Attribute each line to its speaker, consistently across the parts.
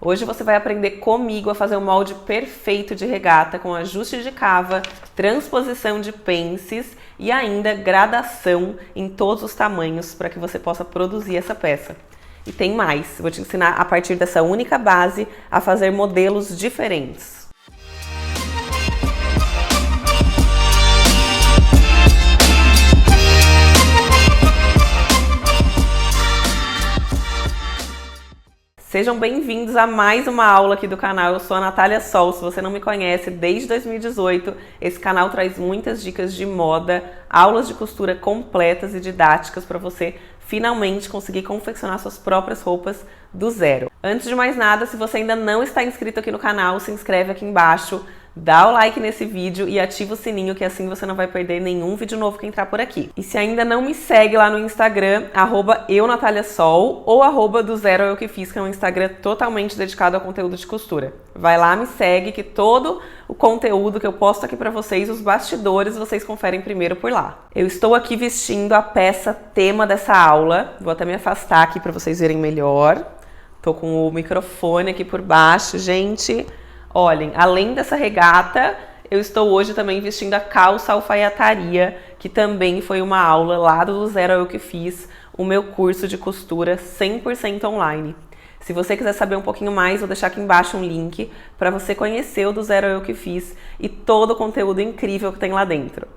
Speaker 1: Hoje você vai aprender comigo a fazer um molde perfeito de regata com ajuste de cava, transposição de pences e ainda gradação em todos os tamanhos para que você possa produzir essa peça. E tem mais, vou te ensinar a partir dessa única base a fazer modelos diferentes. Sejam bem-vindos a mais uma aula aqui do canal. Eu sou a Natália Sol. Se você não me conhece, desde 2018, esse canal traz muitas dicas de moda, aulas de costura completas e didáticas para você finalmente conseguir confeccionar suas próprias roupas do zero. Antes de mais nada, se você ainda não está inscrito aqui no canal, se inscreve aqui embaixo, dá o like nesse vídeo e ativa o sininho, que assim você não vai perder nenhum vídeo novo que entrar por aqui. E se ainda não me segue lá no Instagram, @eunataliasol ou @do zero eu que fiz, que é um Instagram totalmente dedicado ao conteúdo de costura. Vai lá, me segue, que todo o conteúdo que eu posto aqui pra vocês, os bastidores, vocês conferem primeiro por lá. Eu estou aqui vestindo a peça tema dessa aula, vou até me afastar aqui pra vocês verem melhor. Tô com o microfone aqui por baixo, gente. Olhem, além dessa regata, eu estou hoje também vestindo a calça alfaiataria, que também foi uma aula lá do Zero Eu Que Fiz, o meu curso de costura 100% online. Se você quiser saber um pouquinho mais, vou deixar aqui embaixo um link para você conhecer o do Zero Eu Que Fiz e todo o conteúdo incrível que tem lá dentro.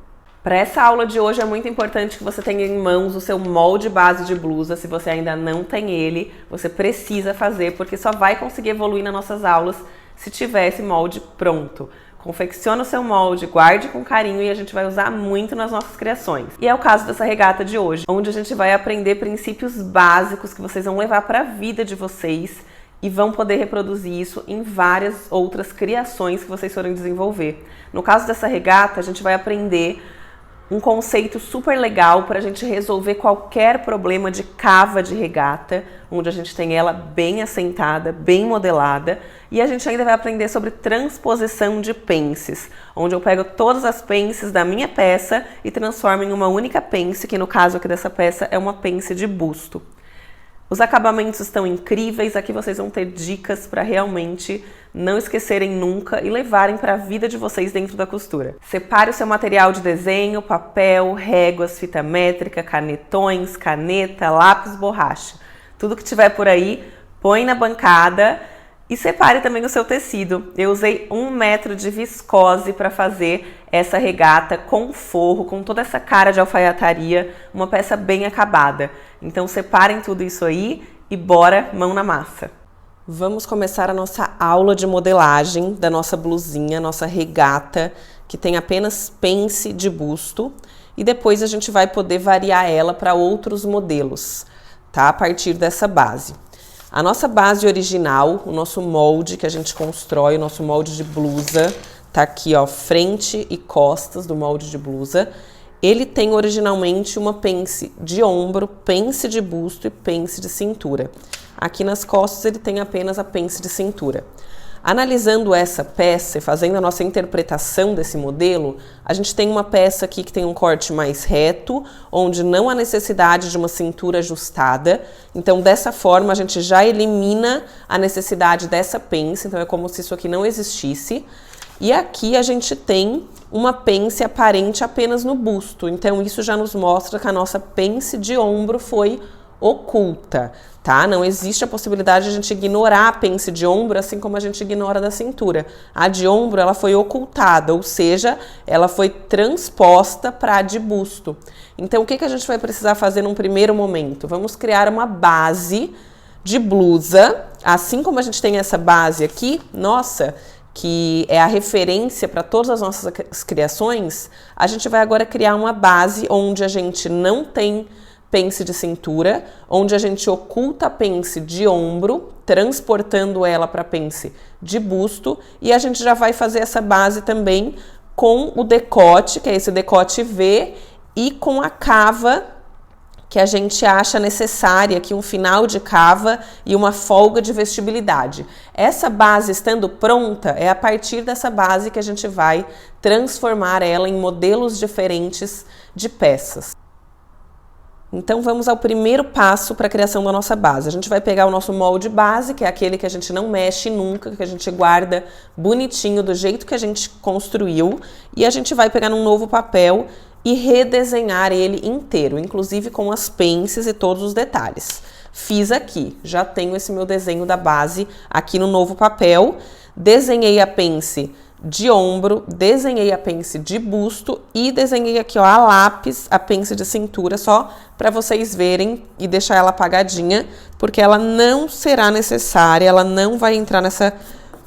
Speaker 1: Para essa aula de hoje é muito importante que você tenha em mãos o seu molde base de blusa. Se você ainda não tem ele, você precisa fazer, porque só vai conseguir evoluir nas nossas aulas se tiver esse molde pronto. Confeccione o seu molde, guarde com carinho e a gente vai usar muito nas nossas criações. E é o caso dessa regata de hoje, onde a gente vai aprender princípios básicos que vocês vão levar para a vida de vocês e vão poder reproduzir isso em várias outras criações que vocês forem desenvolver. No caso dessa regata, a gente vai aprender um conceito super legal para a gente resolver qualquer problema de cava de regata, onde a gente tem ela bem assentada, bem modelada. E a gente ainda vai aprender sobre transposição de pences, onde eu pego todas as pences da minha peça e transformo em uma única pence, que no caso aqui dessa peça é uma pence de busto. Os acabamentos estão incríveis, aqui vocês vão ter dicas para realmente não esquecerem nunca e levarem para a vida de vocês dentro da costura. Separe o seu material de desenho, papel, réguas, fita métrica, canetões, caneta, lápis, borracha. Tudo que tiver por aí, põe na bancada e separe também o seu tecido. Eu usei 1 metro de viscose para fazer essa regata com forro, com toda essa cara de alfaiataria, uma peça bem acabada. Então separem tudo isso aí e bora, mão na massa. Vamos começar a nossa aula de modelagem da nossa blusinha, nossa regata, que tem apenas pence de busto. E depois a gente vai poder variar ela para outros modelos, tá? A partir dessa base. A nossa base original, o nosso molde que a gente constrói, o nosso molde de blusa, tá aqui, ó, frente e costas do molde de blusa. Ele tem originalmente uma pence de ombro, pence de busto e pence de cintura. Aqui nas costas ele tem apenas a pence de cintura. Analisando essa peça e fazendo a nossa interpretação desse modelo, a gente tem uma peça aqui que tem um corte mais reto, onde não há necessidade de uma cintura ajustada. Então, dessa forma, a gente já elimina a necessidade dessa pence, então é como se isso aqui não existisse. E aqui a gente tem uma pence aparente apenas no busto, então isso já nos mostra que a nossa pence de ombro foi oculta, tá? Não existe a possibilidade de a gente ignorar a pence de ombro, assim como a gente ignora da cintura. A de ombro, ela foi ocultada, ou seja, ela foi transposta para a de busto. Então, o que a gente vai precisar fazer num primeiro momento? Vamos criar uma base de blusa, assim como a gente tem essa base aqui, nossa, que é a referência para todas as nossas criações, a gente vai agora criar uma base onde a gente não tem pence de cintura, onde a gente oculta a pence de ombro, transportando ela para a pence de busto, e a gente já vai fazer essa base também com o decote, que é esse decote V, e com a cava que a gente acha necessária, aqui um final de cava e uma folga de vestibilidade. Essa base estando pronta, é a partir dessa base que a gente vai transformar ela em modelos diferentes de peças. Então vamos ao primeiro passo para a criação da nossa base. A gente vai pegar o nosso molde base, que é aquele que a gente não mexe nunca, que a gente guarda bonitinho do jeito que a gente construiu, e a gente vai pegar num novo papel e redesenhar ele inteiro, inclusive com as pences e todos os detalhes. Fiz aqui, já tenho esse meu desenho da base aqui no novo papel, desenhei a pence de ombro, desenhei a pence de busto e desenhei aqui, ó, a lápis, a pence de cintura, só para vocês verem e deixar ela apagadinha, porque ela não será necessária, ela não vai entrar nessa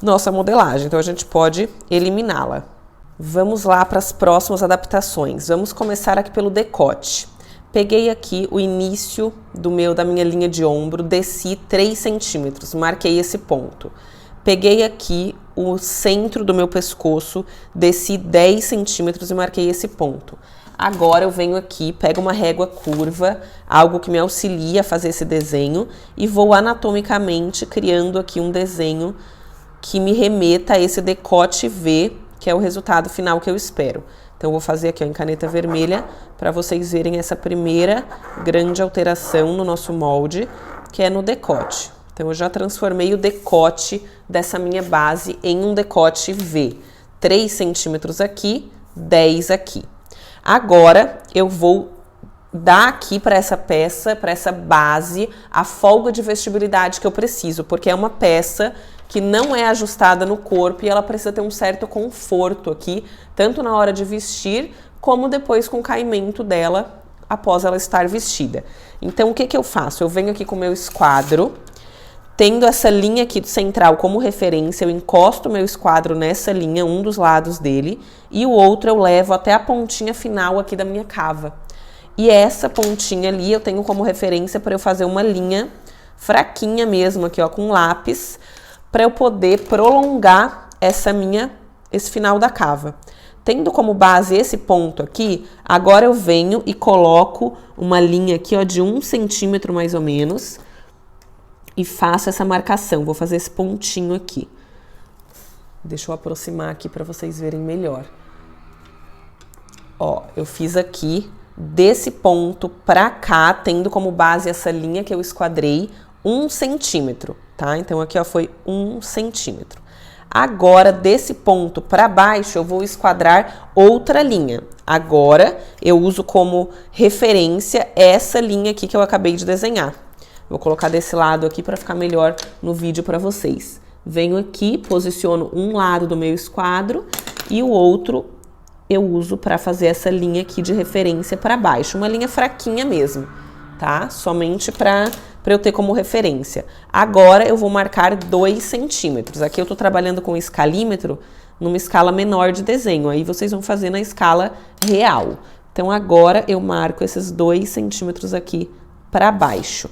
Speaker 1: nossa modelagem, então a gente pode eliminá-la. Vamos lá para as próximas adaptações. Vamos começar aqui pelo decote. Peguei aqui o início da minha linha de ombro, desci 3 centímetros, marquei esse ponto. Peguei aqui o centro do meu pescoço, desci 10 centímetros e marquei esse ponto. Agora eu venho aqui, pego uma régua curva, algo que me auxilia a fazer esse desenho, e vou anatomicamente criando aqui um desenho que me remeta a esse decote V, que é o resultado final que eu espero. Então eu vou fazer aqui, ó, em caneta vermelha, para vocês verem essa primeira grande alteração no nosso molde, que é no decote. Então eu já transformei o decote dessa minha base em um decote V. 3 centímetros aqui, 10 aqui. Agora eu vou dar aqui para essa peça, para essa base, a folga de vestibilidade que eu preciso, porque é uma peça que não é ajustada no corpo e ela precisa ter um certo conforto aqui, tanto na hora de vestir, como depois com o caimento dela após ela estar vestida. Então o que que eu faço? Eu venho aqui com o meu esquadro, tendo essa linha aqui central como referência, eu encosto o meu esquadro nessa linha, um dos lados dele, e o outro eu levo até a pontinha final aqui da minha cava. E essa pontinha ali eu tenho como referência para eu fazer uma linha fraquinha mesmo aqui, ó, com lápis, para eu poder prolongar esse final da cava. Tendo como base esse ponto aqui, agora eu venho e coloco uma linha aqui, ó, de 1 centímetro mais ou menos, e faço essa marcação. Vou fazer esse pontinho aqui. Deixa eu aproximar aqui para vocês verem melhor. Ó, eu fiz aqui, desse ponto pra cá, tendo como base essa linha que eu esquadrei, 1 centímetro, tá? Então aqui, ó, foi 1 centímetro. Agora, desse ponto para baixo, eu vou esquadrar outra linha. Agora, eu uso como referência essa linha aqui que eu acabei de desenhar. Vou colocar desse lado aqui para ficar melhor no vídeo para vocês. Venho aqui, posiciono um lado do meu esquadro e o outro eu uso para fazer essa linha aqui de referência para baixo. Uma linha fraquinha mesmo, tá? Somente para eu ter como referência. Agora eu vou marcar 2 centímetros. Aqui eu tô trabalhando com escalímetro numa escala menor de desenho. Aí vocês vão fazer na escala real. Então agora eu marco esses 2 centímetros aqui para baixo.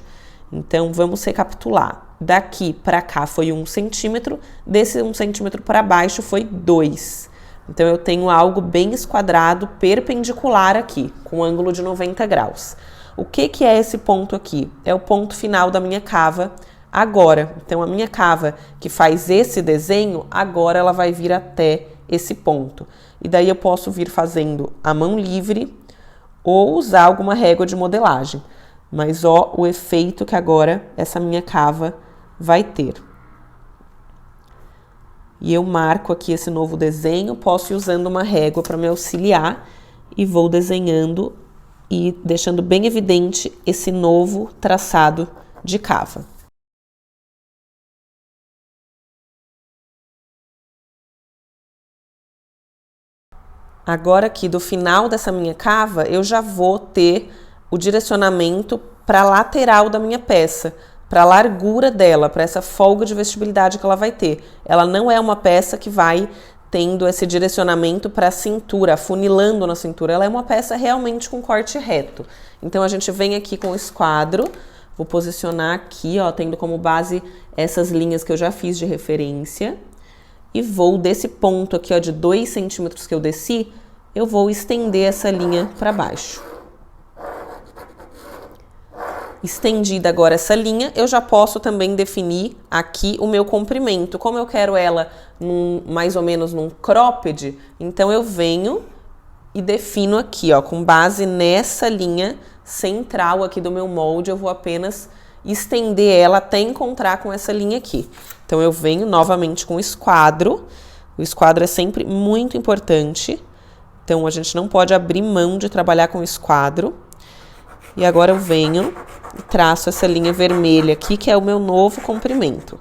Speaker 1: Então, vamos recapitular. Daqui para cá foi 1 centímetro, desse 1 centímetro para baixo foi 2. Então, eu tenho algo bem esquadrado, perpendicular aqui, com ângulo de 90 graus. O que que é esse ponto aqui? É o ponto final da minha cava agora. Então, a minha cava que faz esse desenho, agora ela vai vir até esse ponto. E daí eu posso vir fazendo a mão livre ou usar alguma régua de modelagem. Mas ó, o efeito que agora essa minha cava vai ter. E eu marco aqui esse novo desenho, posso ir usando uma régua para me auxiliar e vou desenhando e deixando bem evidente esse novo traçado de cava. Agora aqui do final dessa minha cava, eu já vou ter o direcionamento para a lateral da minha peça, para a largura dela, para essa folga de vestibilidade que ela vai ter. Ela não é uma peça que vai tendo esse direcionamento para a cintura, afunilando na cintura. Ela é uma peça realmente com corte reto. Então a gente vem aqui com o esquadro, vou posicionar aqui, ó, tendo como base essas linhas que eu já fiz de referência. E vou desse ponto aqui, ó, de 2 centímetros que eu desci, eu vou estender essa linha para baixo. Estendida agora essa linha, eu já posso também definir aqui o meu comprimento. Como eu quero ela mais ou menos num cropped, então eu venho e defino aqui, ó, com base nessa linha central aqui do meu molde, eu vou apenas estender ela até encontrar com essa linha aqui. Então, eu venho novamente com o esquadro. O esquadro é sempre muito importante. Então, a gente não pode abrir mão de trabalhar com o esquadro. E agora eu venho e traço essa linha vermelha aqui, que é o meu novo comprimento.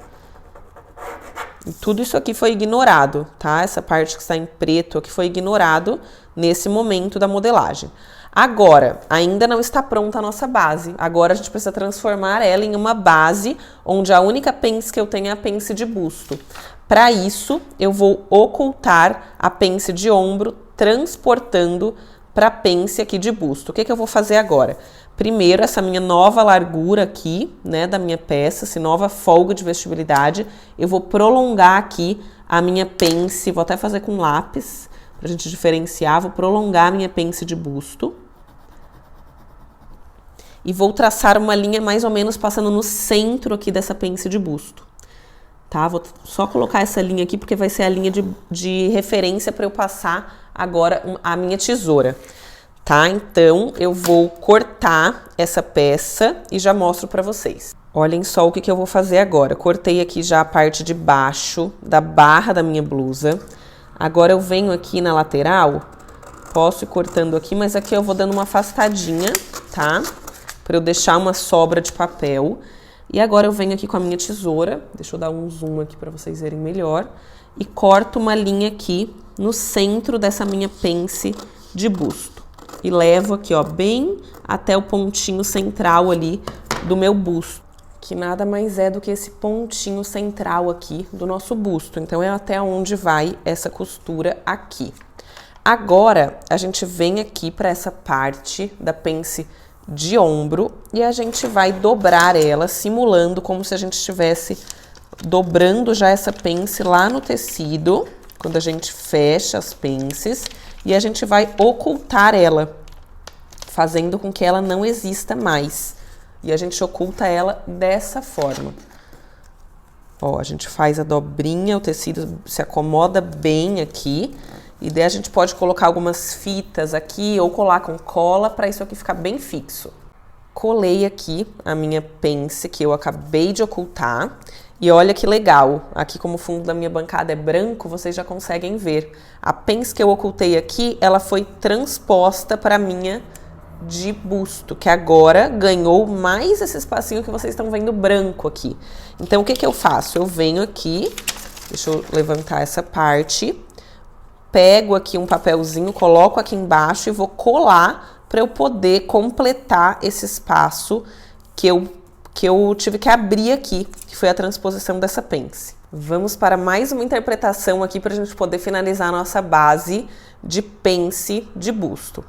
Speaker 1: E tudo isso aqui foi ignorado, tá? Essa parte que está em preto aqui foi ignorado nesse momento da modelagem. Agora, ainda não está pronta a nossa base. Agora a gente precisa transformar ela em uma base onde a única pence que eu tenho é a pence de busto. Para isso, eu vou ocultar a pence de ombro, transportando para a pence aqui de busto. O que que eu vou fazer agora? Primeiro, essa minha nova largura aqui, né, da minha peça, essa nova folga de vestibilidade, eu vou prolongar aqui a minha pence, vou até fazer com lápis, pra gente diferenciar, vou prolongar a minha pence de busto. E vou traçar uma linha mais ou menos passando no centro aqui dessa pence de busto. Tá? Vou só colocar essa linha aqui, porque vai ser a linha de referência para eu passar agora a minha tesoura. Tá? Então, eu vou cortar essa peça e já mostro para vocês. Olhem só o que eu vou fazer agora. Cortei aqui já a parte de baixo da barra da minha blusa. Agora eu venho aqui na lateral, posso ir cortando aqui, mas aqui eu vou dando uma afastadinha, tá? Para eu deixar uma sobra de papel. E agora eu venho aqui com a minha tesoura, deixa eu dar um zoom aqui para vocês verem melhor, e corto uma linha aqui no centro dessa minha pence de busto. E levo aqui, ó, bem até o pontinho central ali do meu busto, que nada mais é do que esse pontinho central aqui do nosso busto. Então, é até onde vai essa costura aqui. Agora, a gente vem aqui para essa parte da pence de ombro e a gente vai dobrar ela, simulando como se a gente estivesse dobrando já essa pence lá no tecido, quando a gente fecha as pences, e a gente vai ocultar ela, fazendo com que ela não exista mais. E a gente oculta ela dessa forma. Ó, a gente faz a dobrinha, o tecido se acomoda bem aqui. E daí a gente pode colocar algumas fitas aqui ou colar com cola para isso aqui ficar bem fixo. Colei aqui a minha pence que eu acabei de ocultar. E olha que legal, aqui como o fundo da minha bancada é branco, vocês já conseguem ver. A pence que eu ocultei aqui, ela foi transposta para a minha de busto, que agora ganhou mais esse espacinho que vocês estão vendo branco aqui. Então, o que que eu faço? Eu venho aqui, deixa eu levantar essa parte, pego aqui um papelzinho, coloco aqui embaixo e vou colar para eu poder completar esse espaço que eu tive que abrir aqui, que foi a transposição dessa pence. Vamos para mais uma interpretação aqui para a gente poder finalizar a nossa base de pence de busto.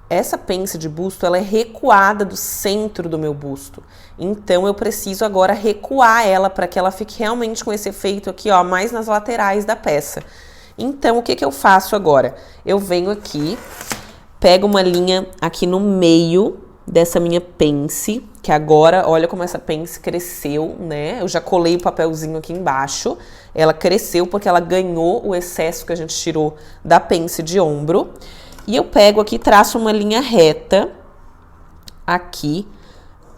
Speaker 1: Essa pence de busto, ela é recuada do centro do meu busto. Então, eu preciso agora recuar ela para que ela fique realmente com esse efeito aqui, ó, mais nas laterais da peça. Então, o que que eu faço agora? Eu venho aqui, pego uma linha aqui no meio dessa minha pence, que agora, olha como essa pence cresceu, né? Eu já colei o papelzinho aqui embaixo. Ela cresceu porque ela ganhou o excesso que a gente tirou da pence de ombro. E eu pego aqui, traço uma linha reta aqui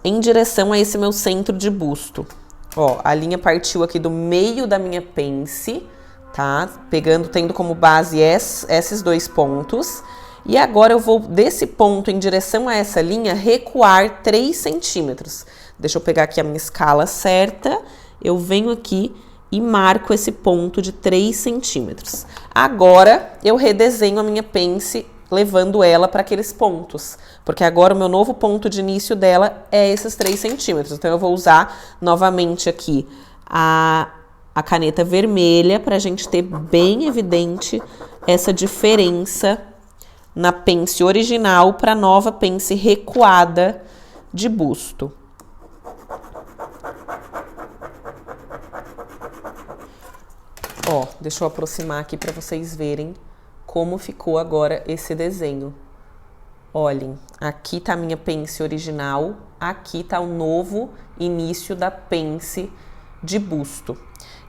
Speaker 1: em direção a esse meu centro de busto. Ó, a linha partiu aqui do meio da minha pence, tá? Tendo como base esses dois pontos. E agora eu vou, desse ponto em direção a essa linha, recuar 3 centímetros. Deixa eu pegar aqui a minha escala certa. Eu venho aqui e marco esse ponto de 3 centímetros. Agora, eu redesenho a minha pence, levando ela para aqueles pontos. Porque agora o meu novo ponto de início dela é esses 3 centímetros. Então, eu vou usar novamente aqui a caneta vermelha para a gente ter bem evidente essa diferença na pence original para a nova pence recuada de busto. Ó, deixa eu aproximar aqui para vocês verem como ficou agora esse desenho. Olhem, aqui tá a minha pence original, aqui tá o novo início da pence de busto.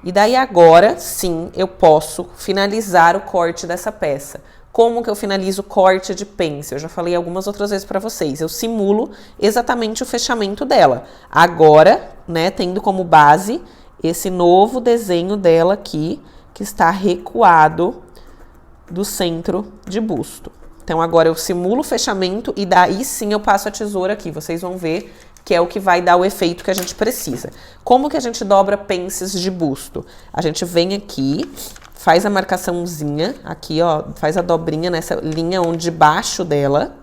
Speaker 1: E daí agora, sim, eu posso finalizar o corte dessa peça. Como que eu finalizo o corte de pence? Eu já falei algumas outras vezes para vocês. Eu simulo exatamente o fechamento dela. Agora, né, tendo como base esse novo desenho dela aqui, que está recuado do centro de busto. Então, agora eu simulo o fechamento e daí sim eu passo a tesoura aqui. Vocês vão ver que é o que vai dar o efeito que a gente precisa. Como que a gente dobra pences de busto? A gente vem aqui, faz a marcaçãozinha, aqui ó, faz a dobrinha nessa linha onde de baixo dela.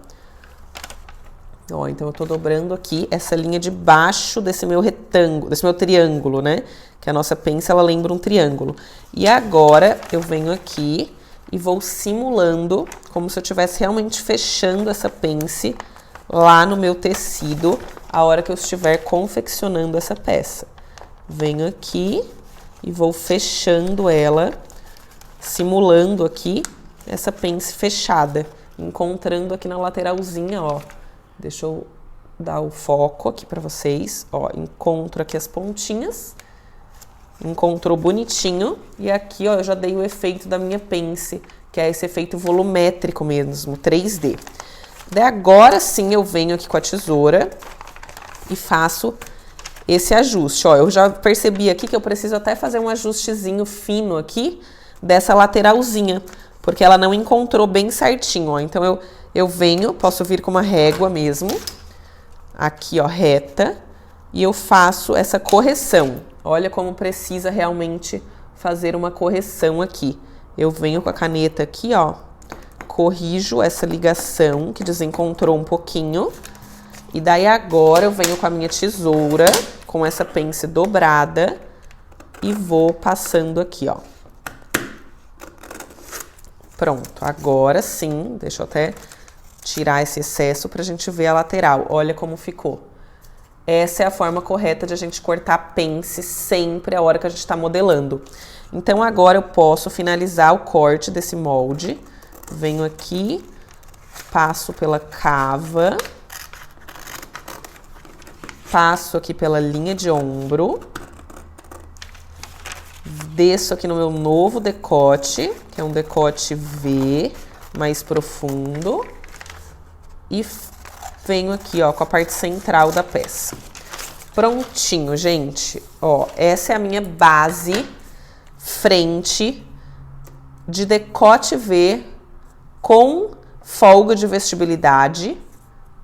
Speaker 1: Ó, então eu tô dobrando aqui essa linha de baixo desse meu retângulo, desse meu triângulo, né? Que a nossa pence, ela lembra um triângulo. E agora eu venho aqui e vou simulando como se eu estivesse realmente fechando essa pence lá no meu tecido a hora que eu estiver confeccionando essa peça. Venho aqui e vou fechando ela, simulando aqui essa pence fechada, encontrando aqui na lateralzinha, ó. Deixa eu dar o foco aqui pra vocês, ó, encontro aqui as pontinhas, encontrou bonitinho, e aqui, ó, eu já dei o efeito da minha pence, que é esse efeito volumétrico mesmo, 3D. Daí agora sim eu venho aqui com a tesoura e faço esse ajuste, ó, eu já percebi aqui que eu preciso até fazer um ajustezinho fino aqui dessa lateralzinha, porque ela não encontrou bem certinho, ó, então eu venho, posso vir com uma régua mesmo, aqui ó, reta, e eu faço essa correção. Olha como precisa realmente fazer uma correção aqui. Eu venho com a caneta aqui, ó, corrijo essa ligação que desencontrou um pouquinho, e daí agora eu venho com a minha tesoura, com essa pence dobrada, e vou passando aqui, ó. Pronto, agora sim, deixa eu até tirar esse excesso pra gente ver a lateral. Olha como ficou. Essa é a forma correta de a gente cortar pence sempre a hora que a gente tá modelando. Então agora eu posso finalizar o corte desse molde. Venho aqui, passo pela cava, passo aqui pela linha de ombro, desço aqui no meu novo decote, que é um decote V, mais profundo, e venho aqui, ó, com a parte central da peça. Prontinho, gente. Ó, essa é a minha base frente de decote V com folga de vestibilidade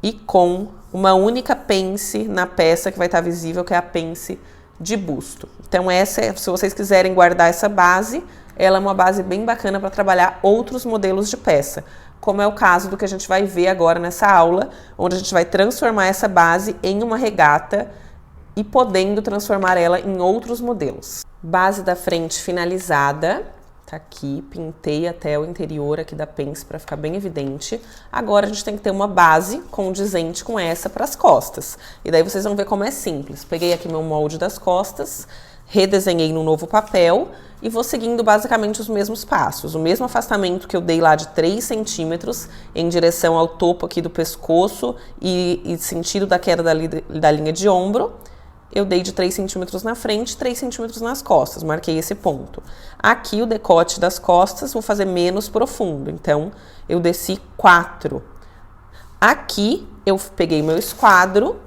Speaker 1: e com uma única pence na peça que vai estar visível, que é a pence de busto. Então essa, se vocês quiserem guardar essa base, ela é uma base bem bacana para trabalhar outros modelos de peça, como é o caso do que a gente vai ver agora nessa aula, onde a gente vai transformar essa base em uma regata e podendo transformar ela em outros modelos. Base da frente finalizada, tá aqui, pintei até o interior aqui da pence para ficar bem evidente. Agora a gente tem que ter uma base condizente com essa para as costas. E daí vocês vão ver como é simples. Peguei aqui meu molde das costas, redesenhei no novo papel e vou seguindo basicamente os mesmos passos. O mesmo afastamento que eu dei lá de 3 centímetros em direção ao topo aqui do pescoço e sentido da queda da linha de ombro, eu dei de 3 centímetros na frente, 3 centímetros nas costas, marquei esse ponto. Aqui o decote das costas vou fazer menos profundo, então eu desci 4. Aqui eu peguei meu esquadro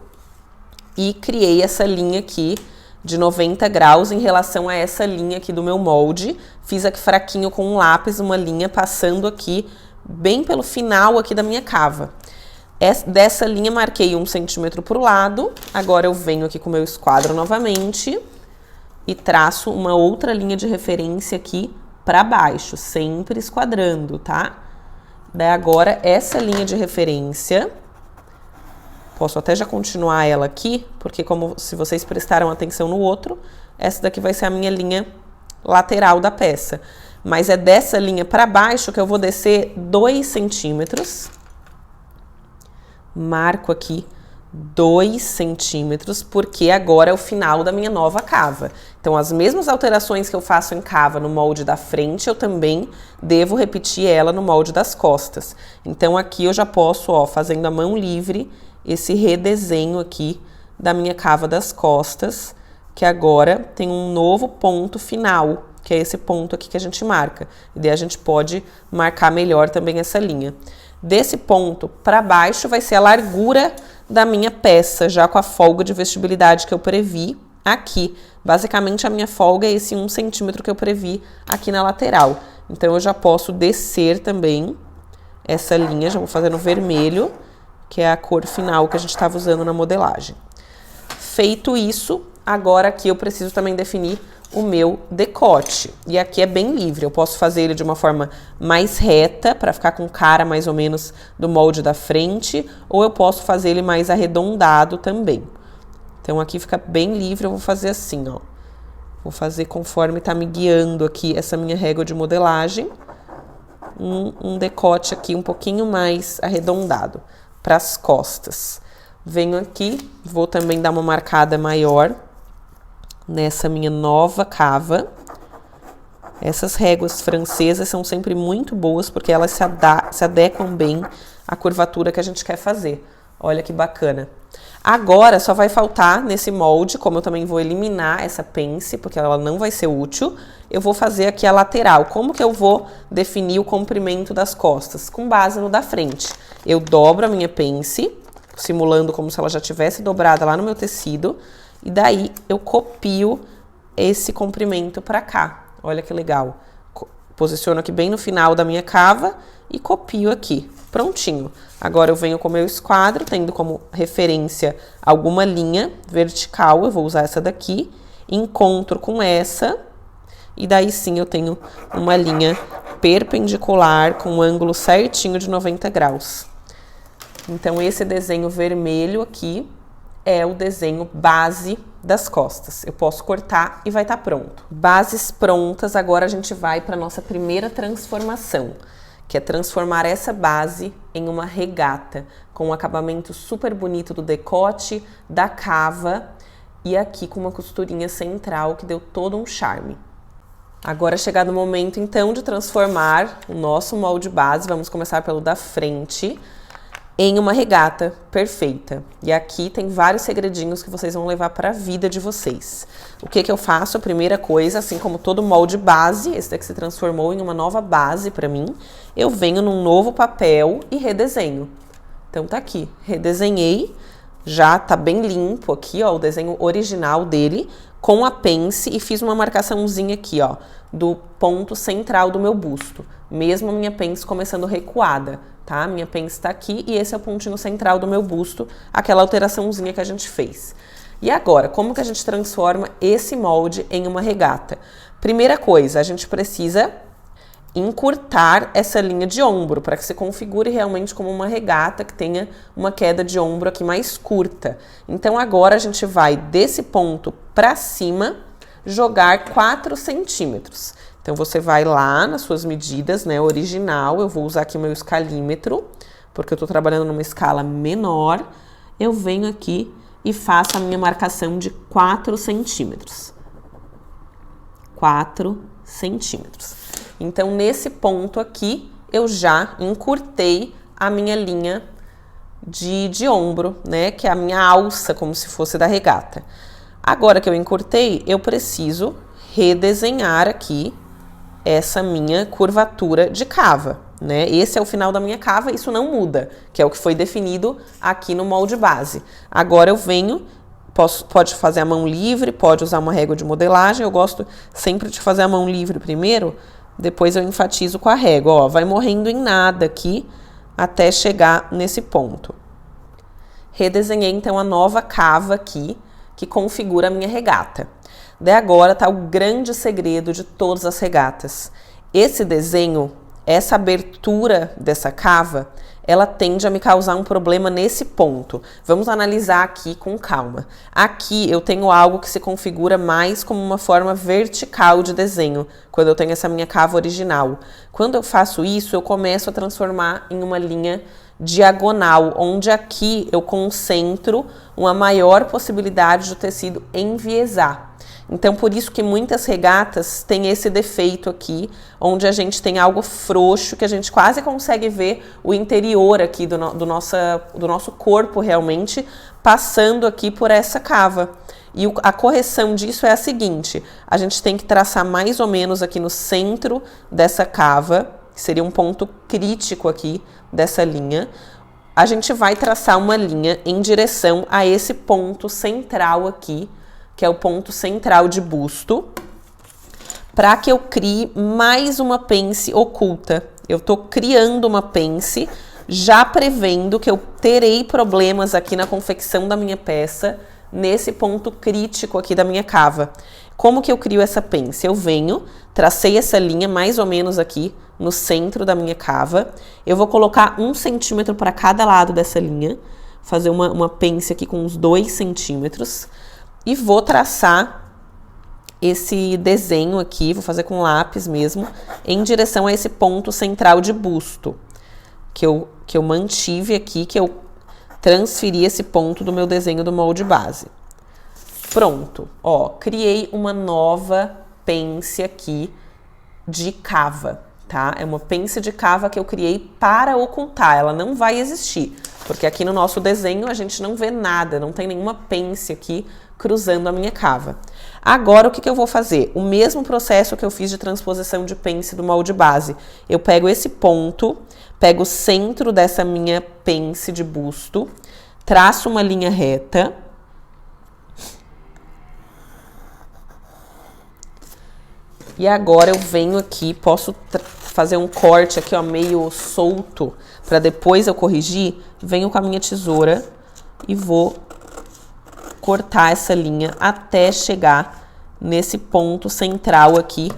Speaker 1: e criei essa linha aqui de 90 graus em relação a essa linha aqui do meu molde. Fiz aqui fraquinho com um lápis, uma linha passando aqui bem pelo final aqui da minha cava. Dessa linha marquei 1 centímetro para o lado, agora eu venho aqui com o meu esquadro novamente e traço uma outra linha de referência aqui para baixo, sempre esquadrando, tá? Daí agora essa linha de referência, posso até já continuar ela aqui, porque como se vocês prestaram atenção no outro, essa daqui vai ser a minha linha lateral da peça. Mas é dessa linha para baixo que eu vou descer 2 centímetros. Marco aqui 2 centímetros, porque agora é o final da minha nova cava. Então, as mesmas alterações que eu faço em cava no molde da frente, eu também devo repetir ela no molde das costas. Então, aqui eu já posso, ó, fazendo a mão livre, esse redesenho aqui da minha cava das costas, que agora tem um novo ponto final. que é esse ponto aqui que a gente marca. E daí a gente pode marcar melhor também essa linha. Desse ponto para baixo vai ser a largura da minha peça, já com a folga de vestibilidade que eu previ aqui. Basicamente, a minha folga é esse 1 centímetro que eu previ aqui na lateral. Então, eu já posso descer também essa linha, já vou fazer no vermelho, que é a cor final que a gente estava usando na modelagem. Feito isso, agora aqui eu preciso também definir o meu decote. E aqui é bem livre, eu posso fazer ele de uma forma mais reta, para ficar com cara mais ou menos do molde da frente, ou eu posso fazer ele mais arredondado também. Então, aqui fica bem livre, eu vou fazer assim, ó. Vou fazer conforme tá me guiando aqui essa minha régua de modelagem. Um decote aqui um pouquinho mais arredondado para as costas. Venho aqui, vou também dar uma marcada maior nessa minha nova cava. Essas réguas francesas são sempre muito boas porque elas se adequam bem à curvatura que a gente quer fazer. Olha que bacana. Agora só vai faltar nesse molde, como eu também vou eliminar essa pence, porque ela não vai ser útil, eu vou fazer aqui a lateral. Como que eu vou definir o comprimento das costas? Com base no da frente. Eu dobro a minha pence, simulando como se ela já tivesse dobrada lá no meu tecido, e daí eu copio esse comprimento para cá. Olha que legal. Posiciono aqui bem no final da minha cava e copio aqui. Prontinho. Agora eu venho com o meu esquadro, tendo como referência alguma linha vertical, eu vou usar essa daqui, encontro com essa, e daí sim eu tenho uma linha perpendicular com um ângulo certinho de 90 graus. Então esse desenho vermelho aqui é o desenho base das costas. Eu posso cortar e vai estar pronto. Bases prontas, agora a gente vai para a nossa primeira transformação, que é transformar essa base em uma regata, com um acabamento super bonito do decote, da cava, e aqui com uma costurinha central que deu todo um charme. Agora é chegado o momento, então, de transformar o nosso molde base, vamos começar pelo da frente, em uma regata perfeita. E aqui tem vários segredinhos que vocês vão levar para a vida de vocês. O que que eu faço? A primeira coisa, assim como todo molde base, esse daqui se transformou em uma nova base para mim, eu venho num novo papel e redesenho. Então tá aqui, redesenhei, já tá bem limpo aqui, ó, o desenho original dele, com a pence, e fiz uma marcaçãozinha aqui, ó, do ponto central do meu busto, mesmo a minha pence começando recuada, tá? Minha pence tá aqui e esse é o pontinho central do meu busto, aquela alteraçãozinha que a gente fez. E agora, como que a gente transforma esse molde em uma regata? Primeira coisa, a gente precisa encurtar essa linha de ombro para que se configure realmente como uma regata que tenha uma queda de ombro aqui mais curta. Então agora a gente vai desse ponto para cima jogar 4 centímetros. Então você vai lá nas suas medidas, né, original, eu vou usar aqui o meu escalímetro, porque eu tô trabalhando numa escala menor, eu venho aqui e faço a minha marcação de 4 centímetros. 4 centímetros. Então, nesse ponto aqui, eu já encurtei a minha linha de ombro, né? Que é a minha alça, como se fosse da regata. Agora que eu encurtei, eu preciso redesenhar aqui essa minha curvatura de cava, né? Esse é o final da minha cava, isso não muda, que é o que foi definido aqui no molde base. Agora eu venho, pode fazer a mão livre, pode usar uma régua de modelagem, eu gosto sempre de fazer a mão livre primeiro, depois eu enfatizo com a régua, ó, vai morrendo em nada aqui até chegar nesse ponto. Redesenhei então a nova cava aqui, que configura a minha regata. Daí agora tá o grande segredo de todas as regatas. Esse desenho, essa abertura dessa cava, ela tende a me causar um problema nesse ponto. Vamos analisar aqui com calma. Aqui eu tenho algo que se configura mais como uma forma vertical de desenho, quando eu tenho essa minha cava original. Quando eu faço isso, eu começo a transformar em uma linha diagonal, onde aqui eu concentro uma maior possibilidade do tecido enviesar. Então, por isso que muitas regatas têm esse defeito aqui, onde a gente tem algo frouxo, que a gente quase consegue ver o interior aqui do nosso corpo realmente, passando aqui por essa cava. E a correção disso é a seguinte, a gente tem que traçar mais ou menos aqui no centro dessa cava, que seria um ponto crítico aqui dessa linha. A gente vai traçar uma linha em direção a esse ponto central aqui, que é o ponto central de busto, para que eu crie mais uma pence oculta. Eu tô criando uma pence, já prevendo que eu terei problemas aqui na confecção da minha peça, nesse ponto crítico aqui da minha cava. Como que eu crio essa pence? Eu venho, tracei essa linha mais ou menos aqui no centro da minha cava. Eu vou colocar 1 centímetro para cada lado dessa linha, fazer uma pence aqui com uns 2 centímetros. E vou traçar esse desenho aqui, vou fazer com lápis mesmo, em direção a esse ponto central de busto, que eu mantive aqui, que eu transferi esse ponto do meu desenho do molde base. Pronto, ó, criei uma nova pence aqui de cava, tá? É uma pence de cava que eu criei para ocultar, ela não vai existir, porque aqui no nosso desenho a gente não vê nada, não tem nenhuma pence aqui cruzando a minha cava. Agora, o que eu vou fazer? O mesmo processo que eu fiz de transposição de pence do molde base. Eu pego esse ponto, pego o centro dessa minha pence de busto, traço uma linha reta. E agora eu venho aqui, posso fazer um corte aqui, ó, meio solto, para depois eu corrigir. Venho com a minha tesoura e vou cortar essa linha até chegar nesse ponto central aqui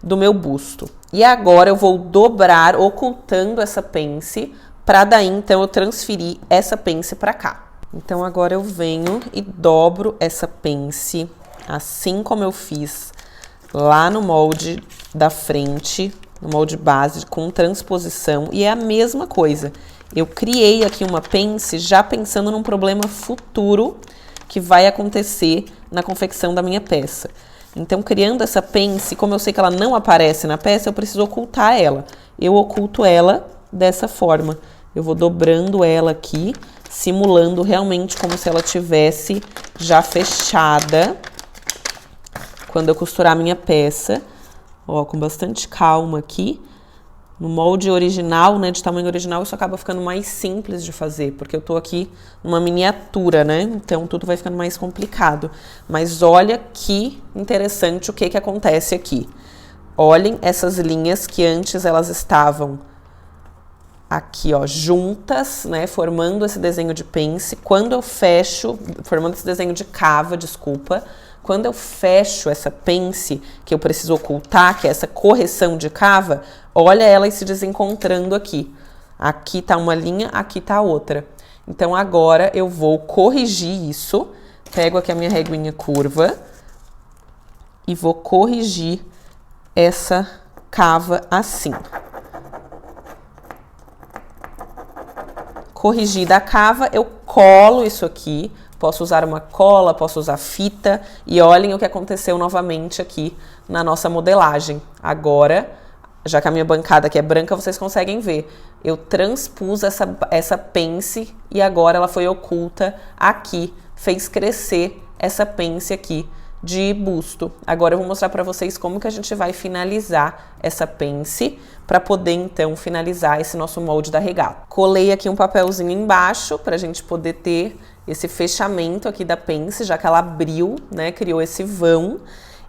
Speaker 1: do meu busto. E agora eu vou dobrar, ocultando essa pence, para daí então eu transferir essa pence para cá. Então agora eu venho e dobro essa pence, assim como eu fiz lá no molde da frente, no molde base com transposição, e é a mesma coisa. Eu criei aqui uma pence já pensando num problema futuro que vai acontecer na confecção da minha peça. Então, criando essa pence, como eu sei que ela não aparece na peça, eu preciso ocultar ela. Eu oculto ela dessa forma. Eu vou dobrando ela aqui, simulando realmente como se ela tivesse já fechada quando eu costurar a minha peça. Ó, com bastante calma aqui. No molde original, né, de tamanho original, isso acaba ficando mais simples de fazer, porque eu tô aqui numa miniatura, né, então tudo vai ficando mais complicado. Mas olha que interessante o que acontece aqui. Olhem essas linhas que antes elas estavam aqui, ó, juntas, né, formando esse desenho de pence. Quando eu fecho, formando esse desenho de cava, desculpa, quando eu fecho essa pence que eu preciso ocultar, que é essa correção de cava, olha elas se desencontrando aqui. Aqui tá uma linha, aqui tá outra. Então agora eu vou corrigir isso. Pego aqui a minha reguinha curva e vou corrigir essa cava assim. Corrigida a cava, eu colo isso aqui. Posso usar uma cola, posso usar fita. E olhem o que aconteceu novamente aqui na nossa modelagem. Agora, já que a minha bancada aqui é branca, vocês conseguem ver. Eu transpus essa pence e agora ela foi oculta aqui. Fez crescer essa pence aqui de busto. Agora eu vou mostrar para vocês como que a gente vai finalizar essa pence para poder então finalizar esse nosso molde da regata. Colei aqui um papelzinho embaixo para a gente poder ter esse fechamento aqui da pence, já que ela abriu, né, criou esse vão.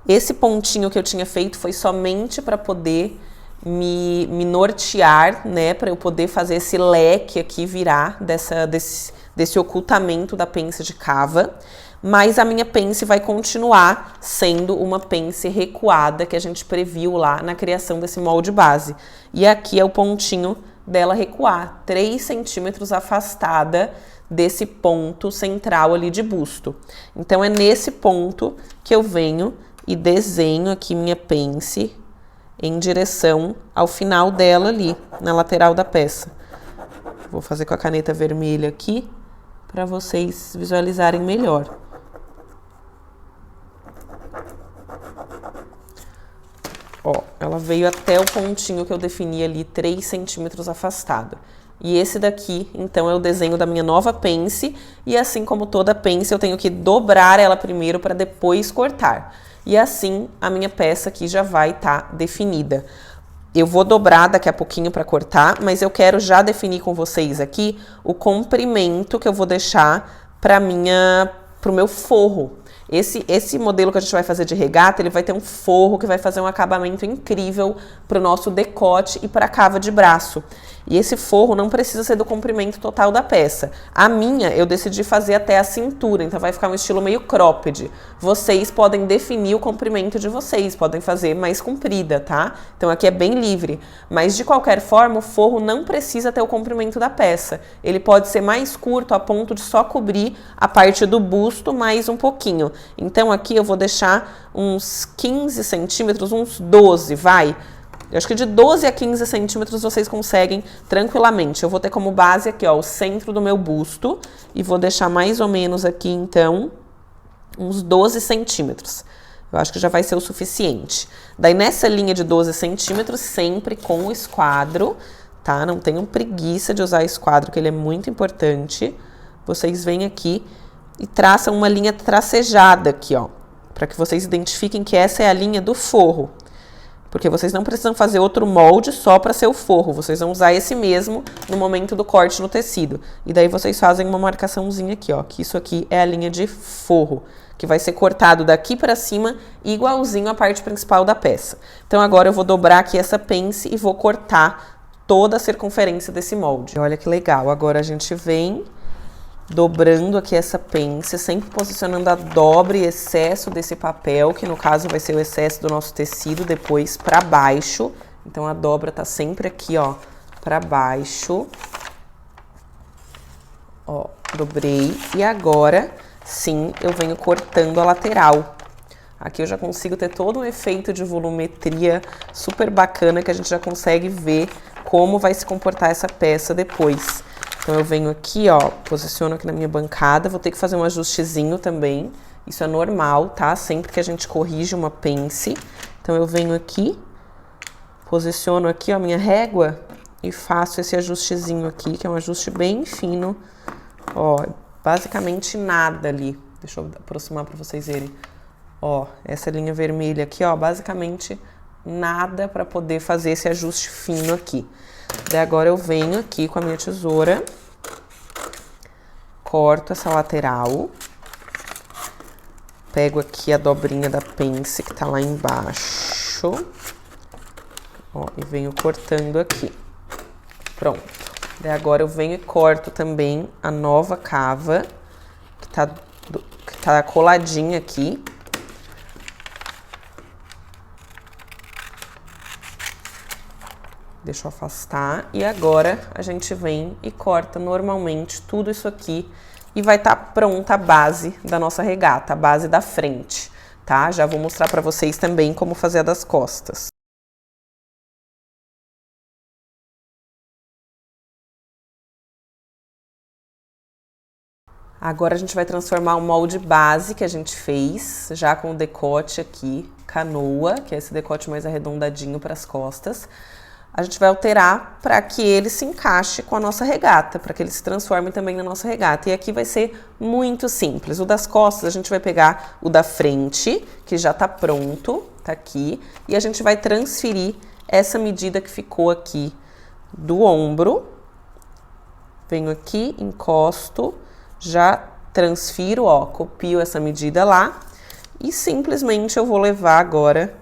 Speaker 1: Esse pontinho que eu tinha feito foi somente para poder me nortear, né, para eu poder fazer esse leque aqui virar desse ocultamento da pence de cava. Mas a minha pence vai continuar sendo uma pence recuada que a gente previu lá na criação desse molde base. E aqui é o pontinho dela recuar, 3 centímetros afastada desse ponto central ali de busto. Então é nesse ponto que eu venho e desenho aqui minha pence em direção ao final dela ali, na lateral da peça. Vou fazer com a caneta vermelha aqui para vocês visualizarem melhor. Ó, ela veio até o pontinho que eu defini ali, 3 centímetros afastado. E esse daqui, então, é o desenho da minha nova pence. E assim como toda pence, eu tenho que dobrar ela primeiro para depois cortar. E assim, a minha peça aqui já vai estar definida. Eu vou dobrar daqui a pouquinho para cortar, mas eu quero já definir com vocês aqui o comprimento que eu vou deixar para o meu forro. Esse modelo que a gente vai fazer de regata, ele vai ter um forro que vai fazer um acabamento incrível para o nosso decote e para a cava de braço. E esse forro não precisa ser do comprimento total da peça. A minha, eu decidi fazer até a cintura, então vai ficar um estilo meio cropped. Vocês podem definir o comprimento de vocês, podem fazer mais comprida, tá? Então aqui é bem livre. Mas de qualquer forma, o forro não precisa ter o comprimento da peça. Ele pode ser mais curto a ponto de só cobrir a parte do busto mais um pouquinho. Então aqui eu vou deixar uns 15 centímetros, uns 12, vai? Eu acho que de 12 a 15 centímetros vocês conseguem tranquilamente. Eu vou ter como base aqui, ó, o centro do meu busto. E vou deixar mais ou menos aqui, então, uns 12 centímetros. Eu acho que já vai ser o suficiente. Daí, nessa linha de 12 centímetros, sempre com o esquadro, tá? Não tenham preguiça de usar esquadro, que ele é muito importante. Vocês vêm aqui e traçam uma linha tracejada aqui, ó. Para que vocês identifiquem que essa é a linha do forro. Porque vocês não precisam fazer outro molde só para ser o forro. Vocês vão usar esse mesmo no momento do corte no tecido. E daí vocês fazem uma marcaçãozinha aqui, ó. Que isso aqui é a linha de forro. Que vai ser cortado daqui para cima, igualzinho à parte principal da peça. Então agora eu vou dobrar aqui essa pence e vou cortar toda a circunferência desse molde. Olha que legal. Agora a gente vem dobrando aqui essa pence, sempre posicionando a dobra e excesso desse papel, que no caso vai ser o excesso do nosso tecido, depois para baixo. Então a dobra tá sempre aqui, ó, para baixo. Ó, dobrei. E agora, sim, eu venho cortando a lateral. Aqui eu já consigo ter todo um efeito de volumetria super bacana, que a gente já consegue ver como vai se comportar essa peça depois. Então eu venho aqui, ó, posiciono aqui na minha bancada, vou ter que fazer um ajustezinho também, isso é normal, tá? Sempre que a gente corrige uma pence. Então eu venho aqui, posiciono aqui, ó, minha régua e faço esse ajustezinho aqui, que é um ajuste bem fino, ó, basicamente nada ali. Deixa eu aproximar para vocês verem. Ó, essa linha vermelha aqui, ó, basicamente nada para poder fazer esse ajuste fino aqui. Daí agora eu venho aqui com a minha tesoura, corto essa lateral, pego aqui a dobrinha da pence que tá lá embaixo, ó, e venho cortando aqui. Pronto. Daí agora eu venho e corto também a nova cava, que tá coladinha aqui. Deixa eu afastar. E agora a gente vem e corta normalmente tudo isso aqui. E vai estar pronta a base da nossa regata, a base da frente, tá? Já vou mostrar pra vocês também como fazer a das costas. Agora a gente vai transformar o molde base que a gente fez, já com o decote aqui, canoa, que é esse decote mais arredondadinho para as costas. A gente vai alterar para que ele se encaixe com a nossa regata, para que ele se transforme também na nossa regata. E aqui vai ser muito simples. O das costas, a gente vai pegar o da frente, que já tá pronto, tá aqui, e a gente vai transferir essa medida que ficou aqui do ombro. Venho aqui, encosto, já transfiro, ó, copio essa medida lá, e simplesmente eu vou levar agora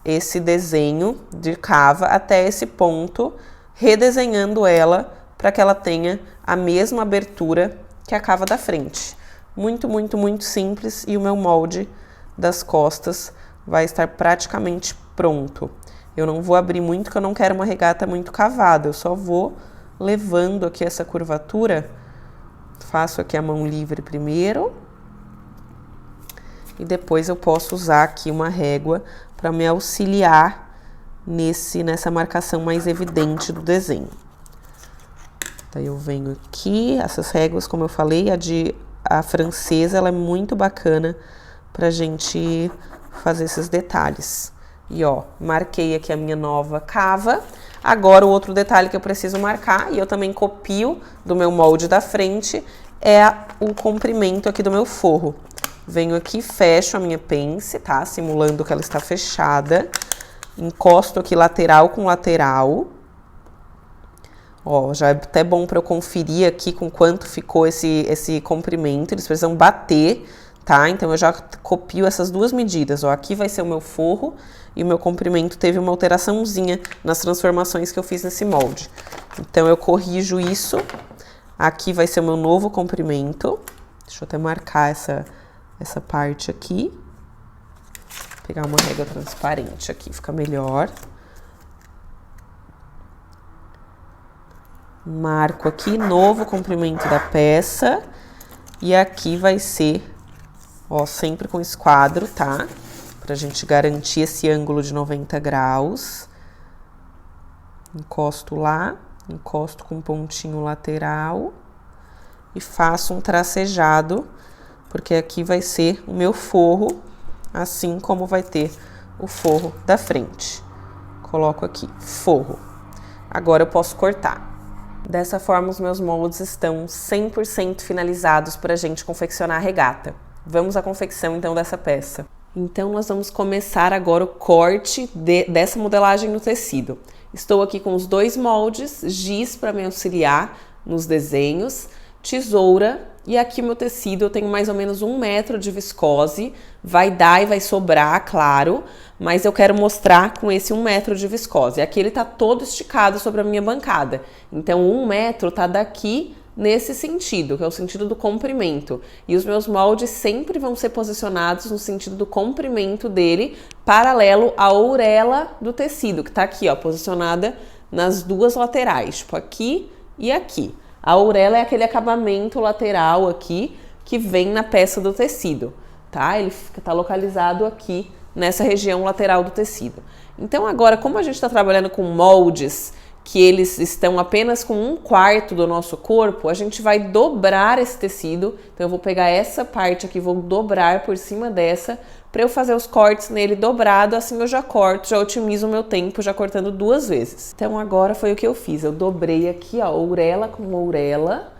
Speaker 1: esse desenho de cava até esse ponto, redesenhando ela para que ela tenha a mesma abertura que a cava da frente. Muito, muito, muito simples, e o meu molde das costas vai estar praticamente pronto. Eu não vou abrir muito, porque eu não quero uma regata muito cavada, eu só vou levando aqui essa curvatura. Faço aqui a mão livre primeiro, e depois eu posso usar aqui uma régua para me auxiliar nessa marcação mais evidente do desenho. Daí eu venho aqui, essas réguas, como eu falei, a francesa, ela é muito bacana pra gente fazer esses detalhes. E ó, marquei aqui a minha nova cava. Agora, o outro detalhe que eu preciso marcar, e eu também copio do meu molde da frente, é o comprimento aqui do meu forro. Venho aqui, fecho a minha pence, tá? Simulando que ela está fechada. Encosto aqui lateral com lateral. Ó, já é até bom para eu conferir aqui com quanto ficou esse comprimento. Eles precisam bater, tá? Então, eu já copio essas duas medidas. Ó, aqui vai ser o meu forro e o meu comprimento teve uma alteraçãozinha nas transformações que eu fiz nesse molde. Então, eu corrijo isso. Aqui vai ser o meu novo comprimento. Deixa eu até marcar essa parte aqui. Vou pegar uma régua transparente aqui, fica melhor. Marco aqui, novo comprimento da peça. E aqui vai ser, ó, sempre com esquadro, tá? Pra gente garantir esse ângulo de 90 graus. Encosto lá, encosto com um pontinho lateral. E faço um tracejado, porque aqui vai ser o meu forro, assim como vai ter o forro da frente. Coloco aqui, forro. Agora eu posso cortar. Dessa forma, os meus moldes estão 100% finalizados para a gente confeccionar a regata. Vamos à confecção, então, dessa peça. Então, nós vamos começar agora o corte dessa modelagem no tecido. Estou aqui com os dois moldes, giz para me auxiliar nos desenhos, tesoura, e aqui o meu tecido eu tenho mais ou menos 1 metro de viscose, vai dar e vai sobrar, claro, mas eu quero mostrar com esse 1 metro de viscose. Aqui ele tá todo esticado sobre a minha bancada, então 1 metro tá daqui nesse sentido, que é o sentido do comprimento. E os meus moldes sempre vão ser posicionados no sentido do comprimento dele, paralelo à ourela do tecido, que tá aqui, ó, posicionada nas duas laterais, tipo aqui e aqui. A ourela é aquele acabamento lateral aqui que vem na peça do tecido, tá? Ele tá localizado aqui nessa região lateral do tecido. Então agora, como a gente está trabalhando com moldes que eles estão apenas com 1/4 do nosso corpo, a gente vai dobrar esse tecido. Então eu vou pegar essa parte aqui, vou dobrar por cima dessa, para eu fazer os cortes nele dobrado, assim eu já corto, já otimizo o meu tempo, já cortando 2 vezes. Então agora foi o que eu fiz, eu dobrei aqui, ó, ourela com ourela,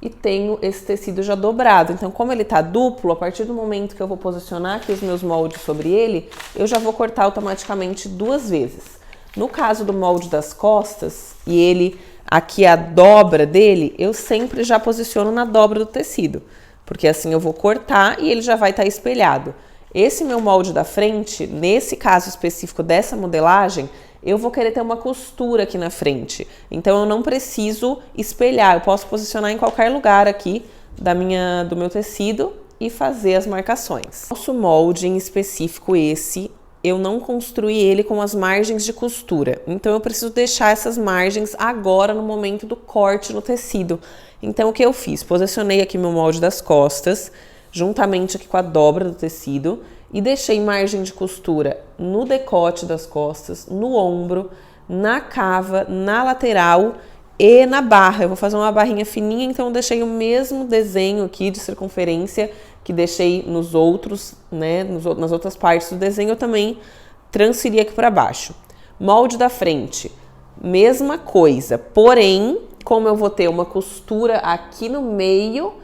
Speaker 1: e tenho esse tecido já dobrado. Então, como ele tá duplo, a partir do momento que eu vou posicionar aqui os meus moldes sobre ele, eu já vou cortar automaticamente 2 vezes. No caso do molde das costas, e ele aqui a dobra dele, eu sempre já posiciono na dobra do tecido, porque assim eu vou cortar e ele já vai estar espelhado. Esse meu molde da frente, nesse caso específico dessa modelagem, eu vou querer ter uma costura aqui na frente. Então eu não preciso espelhar, eu posso posicionar em qualquer lugar aqui do meu tecido e fazer as marcações. Nosso molde em específico, esse, eu não construí ele com as margens de costura. Então eu preciso deixar essas margens agora no momento do corte no tecido. Então o que eu fiz? Posicionei aqui meu molde das costas, juntamente aqui com a dobra do tecido, e deixei margem de costura no decote das costas, no ombro, na cava, na lateral e na barra. Eu vou fazer uma barrinha fininha, então eu deixei o mesmo desenho aqui de circunferência que deixei nos outros, né, nas outras partes do desenho, eu também transferi aqui para baixo. Molde da frente, mesma coisa, porém, como eu vou ter uma costura aqui no meio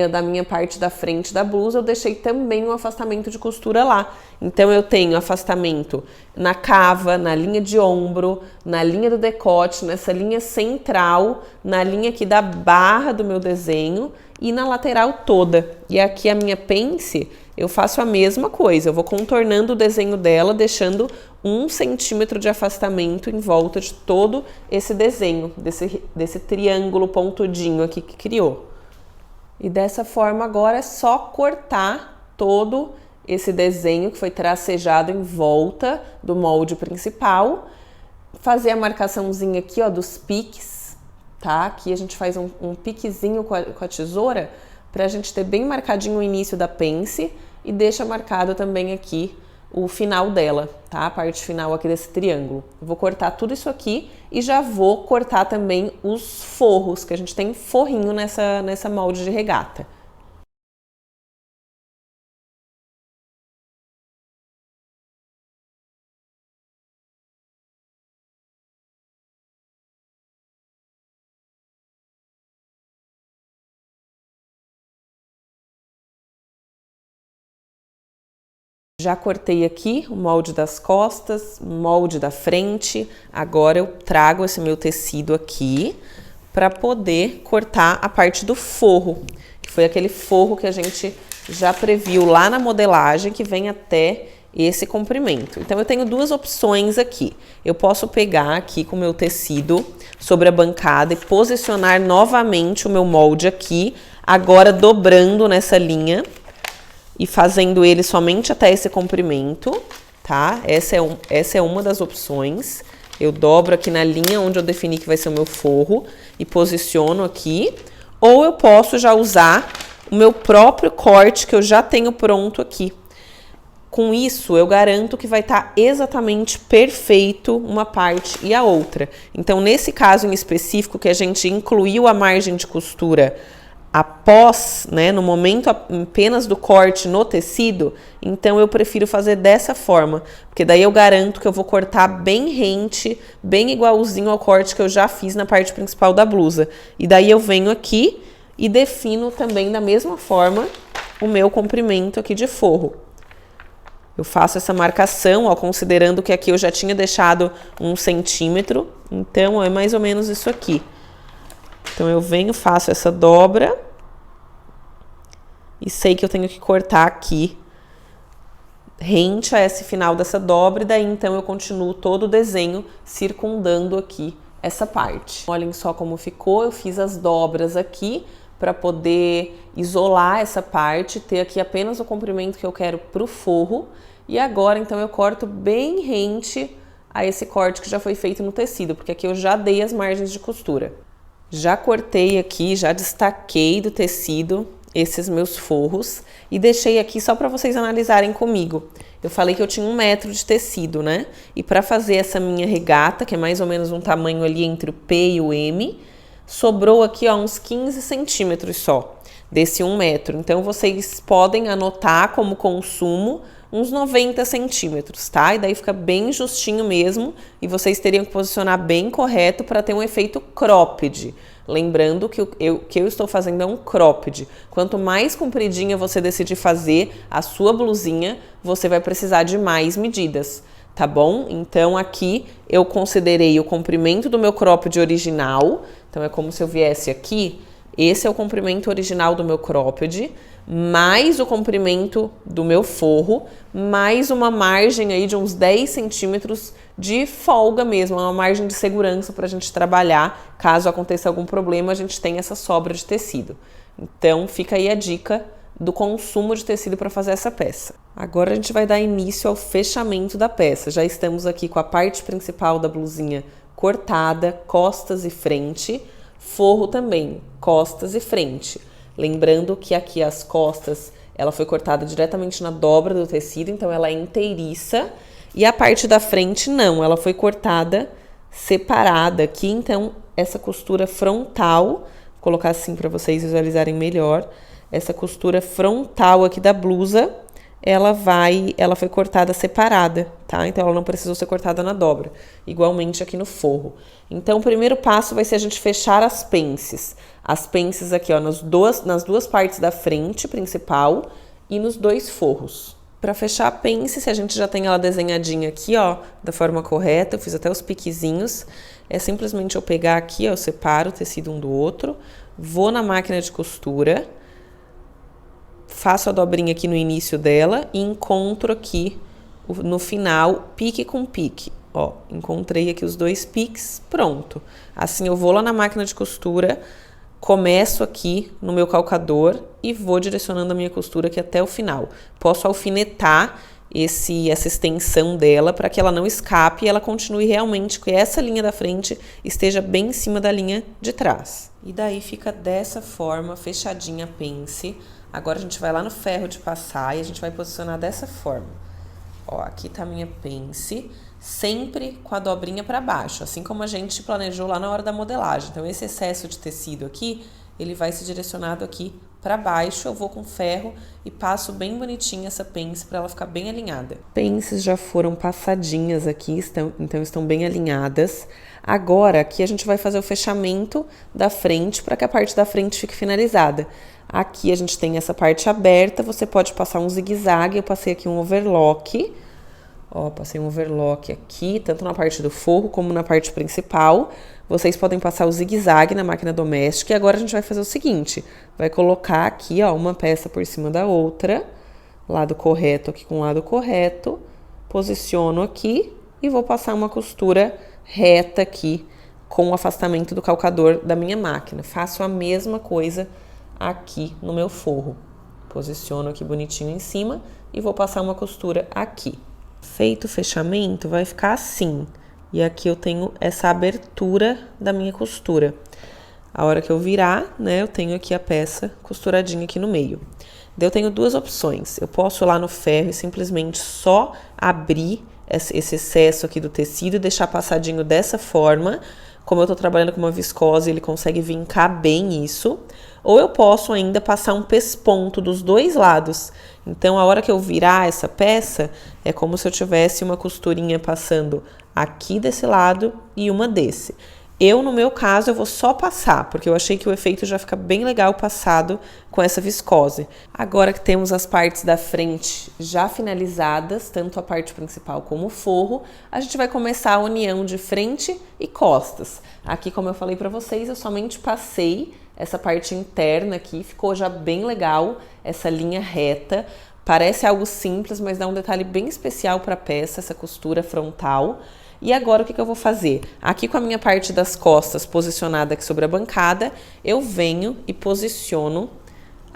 Speaker 1: da minha parte da frente da blusa, eu deixei também um afastamento de costura lá. Então eu tenho afastamento na cava, na linha de ombro, na linha do decote, nessa linha central, na linha aqui da barra do meu desenho e na lateral toda. E aqui a minha pence, eu faço a mesma coisa, eu vou contornando o desenho dela, deixando 1 centímetro de afastamento em volta de todo esse desenho, desse triângulo pontudinho aqui que criou. E dessa forma agora é só cortar todo esse desenho que foi tracejado em volta do molde principal, fazer a marcaçãozinha aqui, ó, dos piques, tá? Aqui a gente faz um piquezinho com a tesoura pra gente ter bem marcadinho o início da pence e deixa marcado também aqui o final dela, tá? A parte final aqui desse triângulo. Eu vou cortar tudo isso aqui e já vou cortar também os forros, que a gente tem forrinho nessa molde de regata. Já cortei aqui o molde das costas, molde da frente. Agora eu trago esse meu tecido aqui para poder cortar a parte do forro, que foi aquele forro que a gente já previu lá na modelagem, que vem até esse comprimento. Então eu tenho duas opções aqui. Eu posso pegar aqui com o meu tecido sobre a bancada e posicionar novamente o meu molde aqui, agora dobrando nessa linha e fazendo ele somente até esse comprimento, tá? Essa é uma das opções. Eu dobro aqui na linha onde eu defini que vai ser o meu forro e posiciono aqui. Ou eu posso já usar o meu próprio corte que eu já tenho pronto aqui. Com isso, eu garanto que vai estar exatamente perfeito uma parte e a outra. Então, nesse caso em específico, que a gente incluiu a margem de costura após, né, no momento apenas do corte no tecido, então eu prefiro fazer dessa forma, porque daí eu garanto que eu vou cortar bem rente, bem igualzinho ao corte que eu já fiz na parte principal da blusa. E daí eu venho aqui e defino também da mesma forma o meu comprimento aqui de forro. Eu faço essa marcação, ó, considerando que aqui eu já tinha deixado 1 centímetro, então é mais ou menos isso aqui. Então eu venho, faço essa dobra e sei que eu tenho que cortar aqui rente a esse final dessa dobra, e daí então eu continuo todo o desenho circundando aqui essa parte. Olhem só como ficou, eu fiz as dobras aqui para poder isolar essa parte, ter aqui apenas o comprimento que eu quero para o forro, e agora então eu corto bem rente a esse corte que já foi feito no tecido, porque aqui eu já dei as margens de costura. Já cortei aqui, já destaquei do tecido esses meus forros e deixei aqui só para vocês analisarem comigo. Eu falei que eu tinha 1 metro de tecido, né? E para fazer essa minha regata, que é mais ou menos um tamanho ali entre o P e o M, sobrou aqui, ó, uns 15 centímetros só desse 1 metro. Então, vocês podem anotar como consumo uns 90 centímetros, tá? E daí fica bem justinho mesmo, e vocês teriam que posicionar bem correto para ter um efeito cropped. Lembrando que o que eu estou fazendo é um cropped. Quanto mais compridinha você decidir fazer a sua blusinha, você vai precisar de mais medidas, tá bom? Então aqui eu considerei o comprimento do meu cropped original, então é como se eu viesse aqui, esse é o comprimento original do meu cropped, mais o comprimento do meu forro, mais uma margem aí de uns 10 centímetros de folga mesmo, uma margem de segurança para a gente trabalhar, caso aconteça algum problema, a gente tem essa sobra de tecido. Então fica aí a dica do consumo de tecido para fazer essa peça. Agora a gente vai dar início ao fechamento da peça. Já estamos aqui com a parte principal da blusinha cortada, costas e frente, forro também, costas e frente. Lembrando que aqui as costas, ela foi cortada diretamente na dobra do tecido, então ela é inteiriça. E a parte da frente não, ela foi cortada separada aqui, então essa costura frontal, vou colocar assim para vocês visualizarem melhor, essa costura frontal aqui da blusa, ela foi cortada separada, tá? Então ela não precisou ser cortada na dobra, igualmente aqui no forro. Então o primeiro passo vai ser a gente fechar as pences. As pences aqui, ó, nas duas partes da frente principal e nos 2 forros. Para fechar a pence, se a gente já tem ela desenhadinha aqui, ó, da forma correta, eu fiz até os piquezinhos, é simplesmente eu pegar aqui, ó, eu separo o tecido um do outro, vou na máquina de costura, faço a dobrinha aqui no início dela e encontro aqui no final, pique com pique. Ó, encontrei aqui os 2 piques, pronto. Assim eu vou lá na máquina de costura, começo aqui no meu calcador e vou direcionando a minha costura aqui até o final. Posso alfinetar essa extensão dela para que ela não escape e ela continue realmente, que essa linha da frente esteja bem em cima da linha de trás. E daí fica dessa forma, fechadinha a pence. Agora a gente vai lá no ferro de passar e a gente vai posicionar dessa forma. Ó, aqui tá a minha pence, sempre com a dobrinha para baixo, assim como a gente planejou lá na hora da modelagem. Então esse excesso de tecido aqui, ele vai ser direcionado aqui para baixo, eu vou com ferro e passo bem bonitinha essa pence para ela ficar bem alinhada. Pences já foram passadinhas aqui, então estão bem alinhadas. Agora aqui a gente vai fazer o fechamento da frente para que a parte da frente fique finalizada. Aqui a gente tem essa parte aberta, você pode passar um zigue-zague, eu passei aqui um overlock. Ó, passei um overlock aqui, tanto na parte do forro como na parte principal. Vocês podem passar o zigue-zague na máquina doméstica. E agora a gente vai fazer o seguinte, vai colocar aqui, ó, uma peça por cima da outra, lado correto aqui com o lado correto, posiciono aqui e vou passar uma costura reta aqui com o afastamento do calcador da minha máquina. Faço a mesma coisa aqui no meu forro. Posiciono aqui bonitinho em cima e vou passar uma costura aqui. Feito o fechamento, vai ficar assim. E aqui eu tenho essa abertura da minha costura. A hora que eu virar, né, eu tenho aqui a peça costuradinha aqui no meio. Daí eu tenho duas opções. Eu posso ir lá no ferro e simplesmente só abrir esse excesso aqui do tecido e deixar passadinho dessa forma. Como eu tô trabalhando com uma viscose, ele consegue vincar bem isso. Ou eu posso ainda passar um pesponto dos dois lados. Então, a hora que eu virar essa peça, é como se eu tivesse uma costurinha passando aqui desse lado e uma desse. No meu caso, eu vou só passar, porque eu achei que o efeito já fica bem legal passado com essa viscose. Agora que temos as partes da frente já finalizadas, tanto a parte principal como o forro, a gente vai começar a união de frente e costas. Aqui, como eu falei pra vocês, eu somente passei essa parte interna aqui, ficou já bem legal, essa linha reta. Parece algo simples, mas dá um detalhe bem especial para a peça, essa costura frontal. E agora o que eu vou fazer? Aqui com a minha parte das costas posicionada aqui sobre a bancada, eu venho e posiciono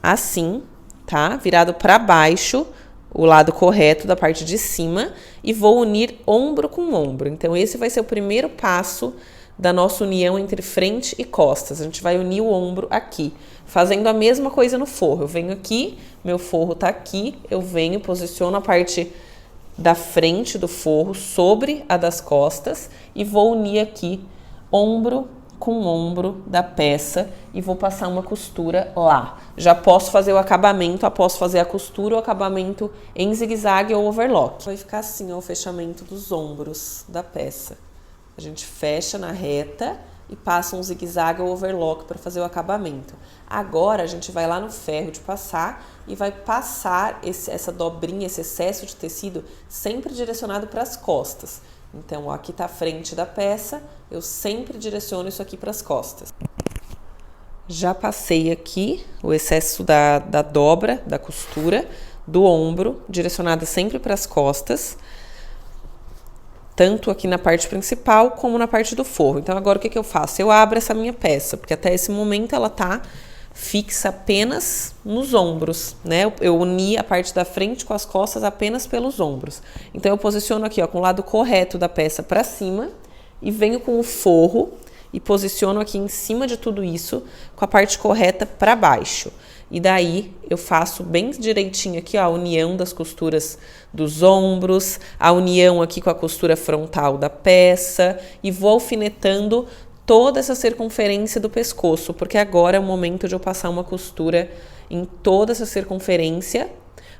Speaker 1: assim, tá? Virado para baixo, o lado correto da parte de cima, e vou unir ombro com ombro. Então esse vai ser o primeiro passo da nossa união entre frente e costas. A gente vai unir o ombro aqui, fazendo a mesma coisa no forro. Eu venho aqui, meu forro tá aqui, eu venho, posiciono a parte da frente do forro sobre a das costas e vou unir aqui ombro com ombro da peça e vou passar uma costura lá. Já posso fazer o acabamento, após fazer a costura, o acabamento em zigue-zague ou overlock. Vai ficar assim, ó, o fechamento dos ombros da peça. A gente fecha na reta e passa um zigue-zague ou overlock para fazer o acabamento. Agora a gente vai lá no ferro de passar e vai passar essa dobrinha, esse excesso de tecido sempre direcionado para as costas. Então, ó, aqui tá a frente da peça, eu sempre direciono isso aqui para as costas. Já passei aqui o excesso da dobra, da costura, do ombro, direcionada sempre para as costas, tanto aqui na parte principal como na parte do forro. Então, agora o que eu faço? Eu abro essa minha peça, porque até esse momento ela tá fixa apenas nos ombros, né? Eu uni a parte da frente com as costas apenas pelos ombros. Então, eu posiciono aqui, ó, com o lado correto da peça para cima e venho com o forro e posiciono aqui em cima de tudo isso com a parte correta para baixo. E daí eu faço bem direitinho aqui, ó, a união das costuras dos ombros, a união aqui com a costura frontal da peça e vou alfinetando toda essa circunferência do pescoço, porque agora é o momento de eu passar uma costura em toda essa circunferência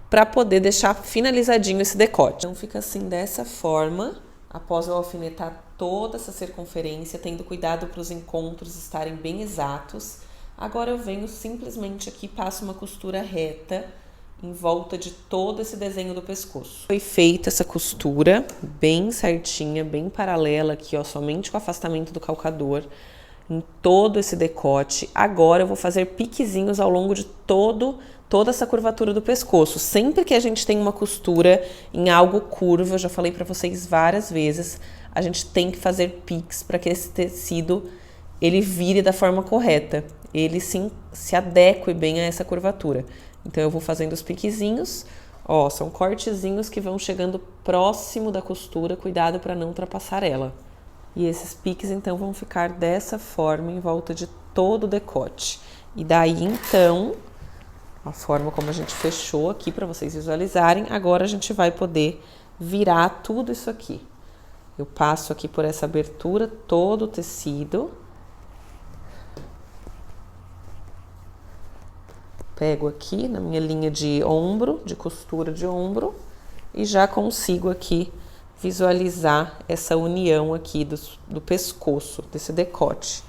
Speaker 1: para poder deixar finalizadinho esse decote. Então fica assim dessa forma, após eu alfinetar toda essa circunferência, tendo cuidado para os encontros estarem bem exatos. Agora eu venho simplesmente aqui, passo uma costura reta em volta de todo esse desenho do pescoço. Foi feita essa costura bem certinha, bem paralela aqui, ó, somente com o afastamento do calcador em todo esse decote. Agora eu vou fazer piquezinhos ao longo de toda essa curvatura do pescoço. Sempre que a gente tem uma costura em algo curvo, eu já falei para vocês várias vezes, a gente tem que fazer piques para que esse tecido ele vire da forma correta, ele se adeque bem a essa curvatura. Então eu vou fazendo os piquezinhos, ó, são cortezinhos que vão chegando próximo da costura, cuidado para não ultrapassar ela. E esses piques então vão ficar dessa forma em volta de todo o decote. E daí então, a forma como a gente fechou aqui para vocês visualizarem, agora a gente vai poder virar tudo isso aqui. Eu passo aqui por essa abertura todo o tecido. pego aqui na minha linha de ombro, de costura de ombro, e já consigo aqui visualizar essa união aqui do pescoço, desse decote.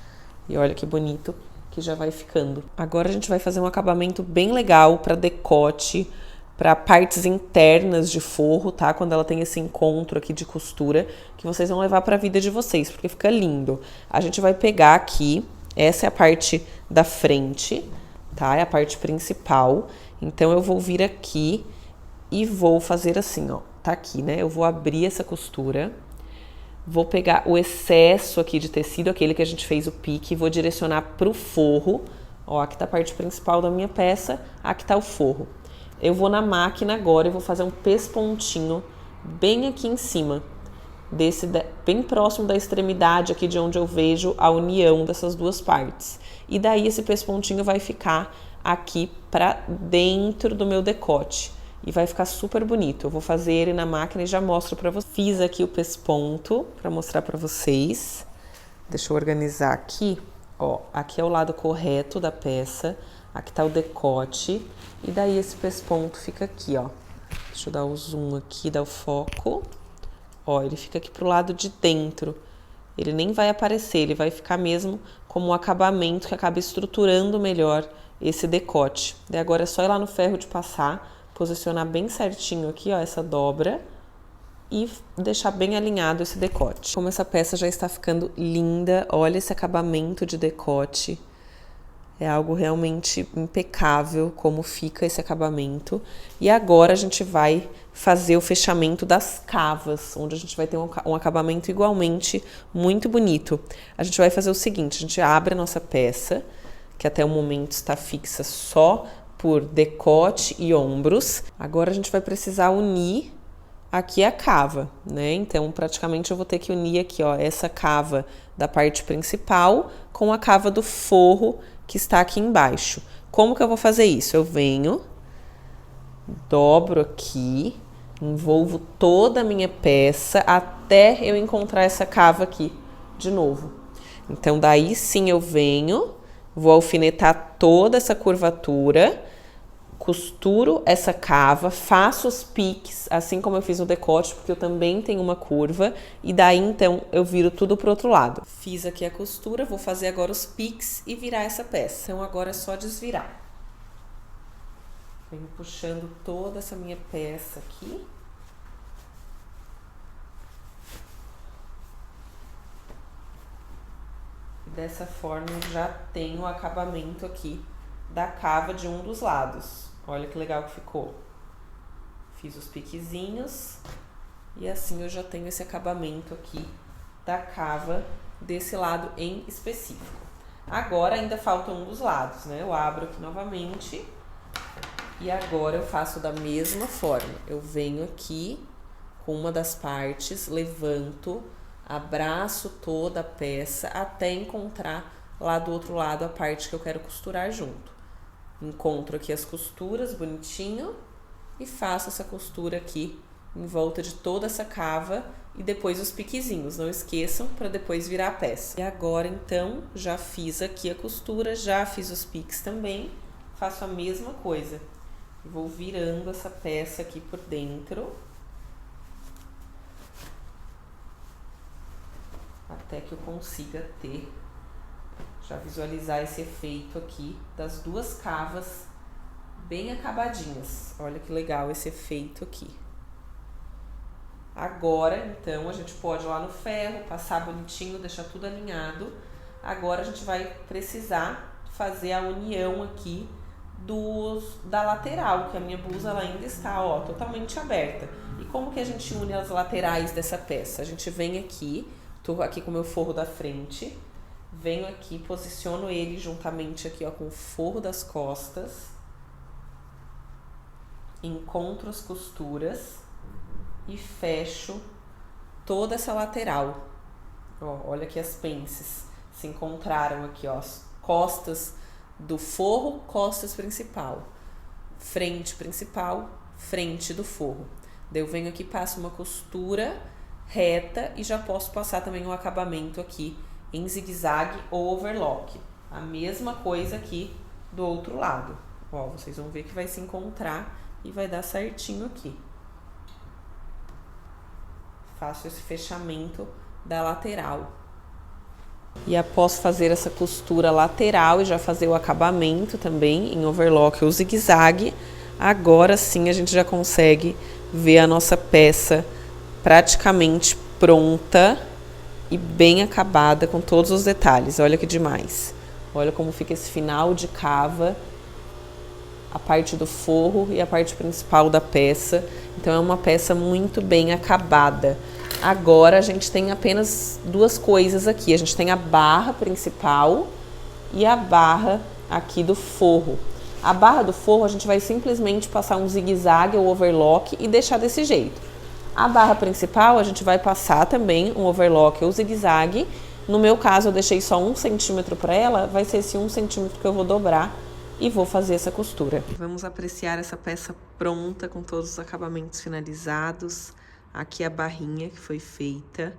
Speaker 1: E olha que bonito que já vai ficando. Agora a gente vai fazer um acabamento bem legal para decote, para partes internas de forro, tá? Quando ela tem esse encontro aqui de costura, que vocês vão levar para a vida de vocês, porque fica lindo. A gente vai pegar aqui, essa é a parte da frente, tá? É a parte principal. Então eu vou vir aqui e vou fazer assim, ó. Tá aqui, né? Eu vou abrir essa costura. Vou pegar o excesso aqui de tecido, aquele que a gente fez o pique, e vou direcionar pro forro. Ó, aqui tá a parte principal da minha peça, aqui tá o forro. Eu vou na máquina agora e vou fazer um pespontinho bem aqui em cima, bem próximo da extremidade aqui de onde eu vejo a união dessas duas partes. E daí esse pespontinho vai ficar aqui pra dentro do meu decote. E vai ficar super bonito. Eu vou fazer ele na máquina e já mostro pra vocês. Fiz aqui o pesponto pra mostrar pra vocês. Deixa eu organizar aqui. Ó, aqui é o lado correto da peça. Aqui tá o decote. E daí esse pesponto fica aqui, ó. Deixa eu dar o zoom aqui, dar o foco. Ó, ele fica aqui pro lado de dentro. Ele nem vai aparecer, ele vai ficar mesmo como um acabamento que acaba estruturando melhor esse decote. Daí agora é só ir lá no ferro de passar, posicionar bem certinho aqui, ó, essa dobra e deixar bem alinhado esse decote. Como essa peça já está ficando linda, olha esse acabamento de decote. É algo realmente impecável como fica esse acabamento. E agora a gente vai fazer o fechamento das cavas, onde a gente vai ter um acabamento igualmente muito bonito. A gente vai fazer o seguinte, a gente abre a nossa peça, que até o momento está fixa só por decote e ombros. Agora a gente vai precisar unir aqui a cava, né? Então, praticamente eu vou ter que unir aqui, ó, essa cava da parte principal com a cava do forro que está aqui embaixo. Como que eu vou fazer isso? Eu venho, dobro aqui, envolvo toda a minha peça até eu encontrar essa cava aqui de novo. Então, daí sim eu venho, vou alfinetar toda essa curvatura, costuro essa cava, faço os piques, assim como eu fiz no decote, porque eu também tenho uma curva, e daí então eu viro tudo pro outro lado. Fiz aqui a costura, vou fazer agora os piques e virar essa peça. Então agora é só desvirar. Venho puxando toda essa minha peça aqui. E dessa forma eu já tenho o acabamento aqui da cava de um dos lados. Olha que legal que ficou. Fiz os piquezinhos e assim eu já tenho esse acabamento aqui da cava desse lado em específico. Agora ainda falta um dos lados, né? Eu abro aqui novamente e agora eu faço da mesma forma. Eu venho aqui com uma das partes, levanto, abraço toda a peça até encontrar lá do outro lado a parte que eu quero costurar junto. Encontro aqui as costuras bonitinho e faço essa costura aqui em volta de toda essa cava e depois os piquezinhos, não esqueçam, para depois virar a peça. E agora então já fiz aqui a costura, já fiz os piques também, faço a mesma coisa. Vou virando essa peça aqui por dentro até que eu consiga ter, já visualizar esse efeito aqui das duas cavas bem acabadinhas. Olha que legal esse efeito aqui. Agora, então, a gente pode ir lá no ferro, passar bonitinho, deixar tudo alinhado. Agora a gente vai precisar fazer a união aqui da lateral, que a minha blusa ela ainda está, ó, totalmente aberta. E como que a gente une as laterais dessa peça? A gente vem aqui, tô aqui com o meu forro da frente, venho aqui, posiciono ele juntamente aqui, ó, com o forro das costas, encontro as costuras e fecho toda essa lateral. Ó, olha aqui as pences se encontraram aqui, ó, as costas do forro, costas principal, frente principal, frente do forro. Daí eu venho aqui, passo uma costura reta e já posso passar também um acabamento aqui em zigue-zague ou overlock. A mesma coisa aqui do outro lado. Ó, vocês vão ver que vai se encontrar e vai dar certinho aqui. Faço esse fechamento da lateral. E após fazer essa costura lateral e já fazer o acabamento também em overlock ou zigue-zague, agora sim a gente já consegue ver a nossa peça praticamente pronta e bem acabada com todos os detalhes. Olha que demais. Olha como fica esse final de cava, a parte do forro e a parte principal da peça. Então é uma peça muito bem acabada. Agora a gente tem apenas duas coisas aqui. A gente tem a barra principal e a barra aqui do forro. A barra do forro a gente vai simplesmente passar um zigue-zague ou overlock e deixar desse jeito. A barra principal a gente vai passar também um overlock ou zigue-zague. No meu caso eu deixei só 1 centímetro para ela, vai ser esse 1 centímetro que eu vou dobrar e vou fazer essa costura. Vamos apreciar essa peça pronta com todos os acabamentos finalizados. Aqui a barrinha que foi feita.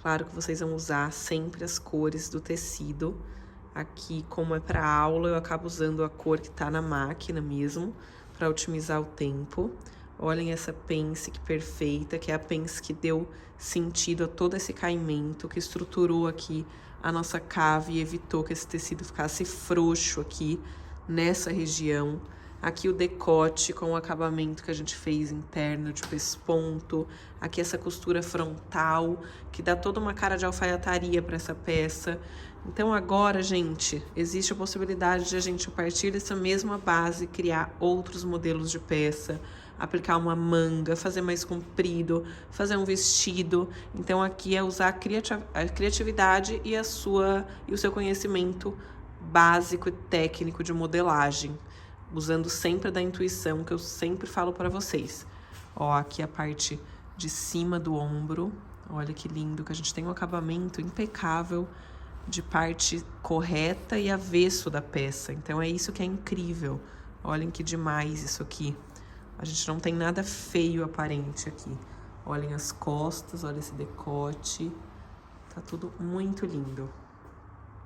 Speaker 1: Claro que vocês vão usar sempre as cores do tecido. Aqui, como é para aula, eu acabo usando a cor que tá na máquina mesmo, para otimizar o tempo. Olhem essa pence que perfeita, que é a pence que deu sentido a todo esse caimento, que estruturou aqui a nossa cava e evitou que esse tecido ficasse frouxo aqui nessa região. Aqui o decote com o acabamento que a gente fez interno de pesponto. Aqui essa costura frontal, que dá toda uma cara de alfaiataria para essa peça. Então agora, gente, existe a possibilidade de a gente, a partir dessa mesma base, criar outros modelos de peça, aplicar uma manga, fazer mais comprido, fazer um vestido. Então aqui é usar a criatividade e o seu conhecimento básico e técnico de modelagem, usando sempre da intuição que eu sempre falo para vocês. Ó, aqui a parte de cima do ombro, olha que lindo, que a gente tem um acabamento impecável de parte correta e avesso da peça. Então é isso que é incrível. Olhem que demais isso aqui. A gente não tem nada feio aparente aqui. Olhem as costas, olha esse decote. Tá tudo muito lindo.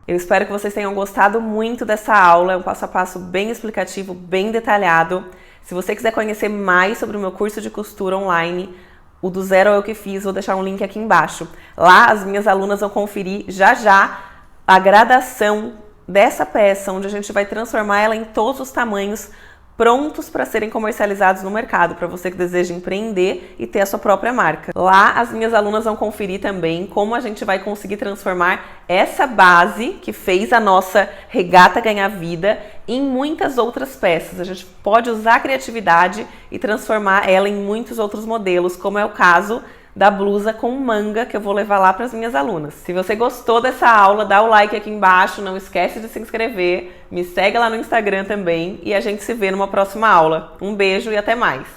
Speaker 1: Eu espero que vocês tenham gostado muito dessa aula. É um passo a passo bem explicativo, bem detalhado. Se você quiser conhecer mais sobre o meu curso de costura online, o do Zero é o que fiz, vou deixar um link aqui embaixo. Lá as minhas alunas vão conferir já a gradação dessa peça, onde a gente vai transformar ela em todos os tamanhos, prontos para serem comercializados no mercado, para você que deseja empreender e ter a sua própria marca. Lá as minhas alunas vão conferir também como a gente vai conseguir transformar essa base que fez a nossa regata ganhar vida em muitas outras peças. A gente pode usar a criatividade e transformar ela em muitos outros modelos, como é o caso da blusa com manga que eu vou levar lá para as minhas alunas. Se você gostou dessa aula, dá o like aqui embaixo, não esquece de se inscrever, me segue lá no Instagram também e a gente se vê numa próxima aula. Um beijo e até mais!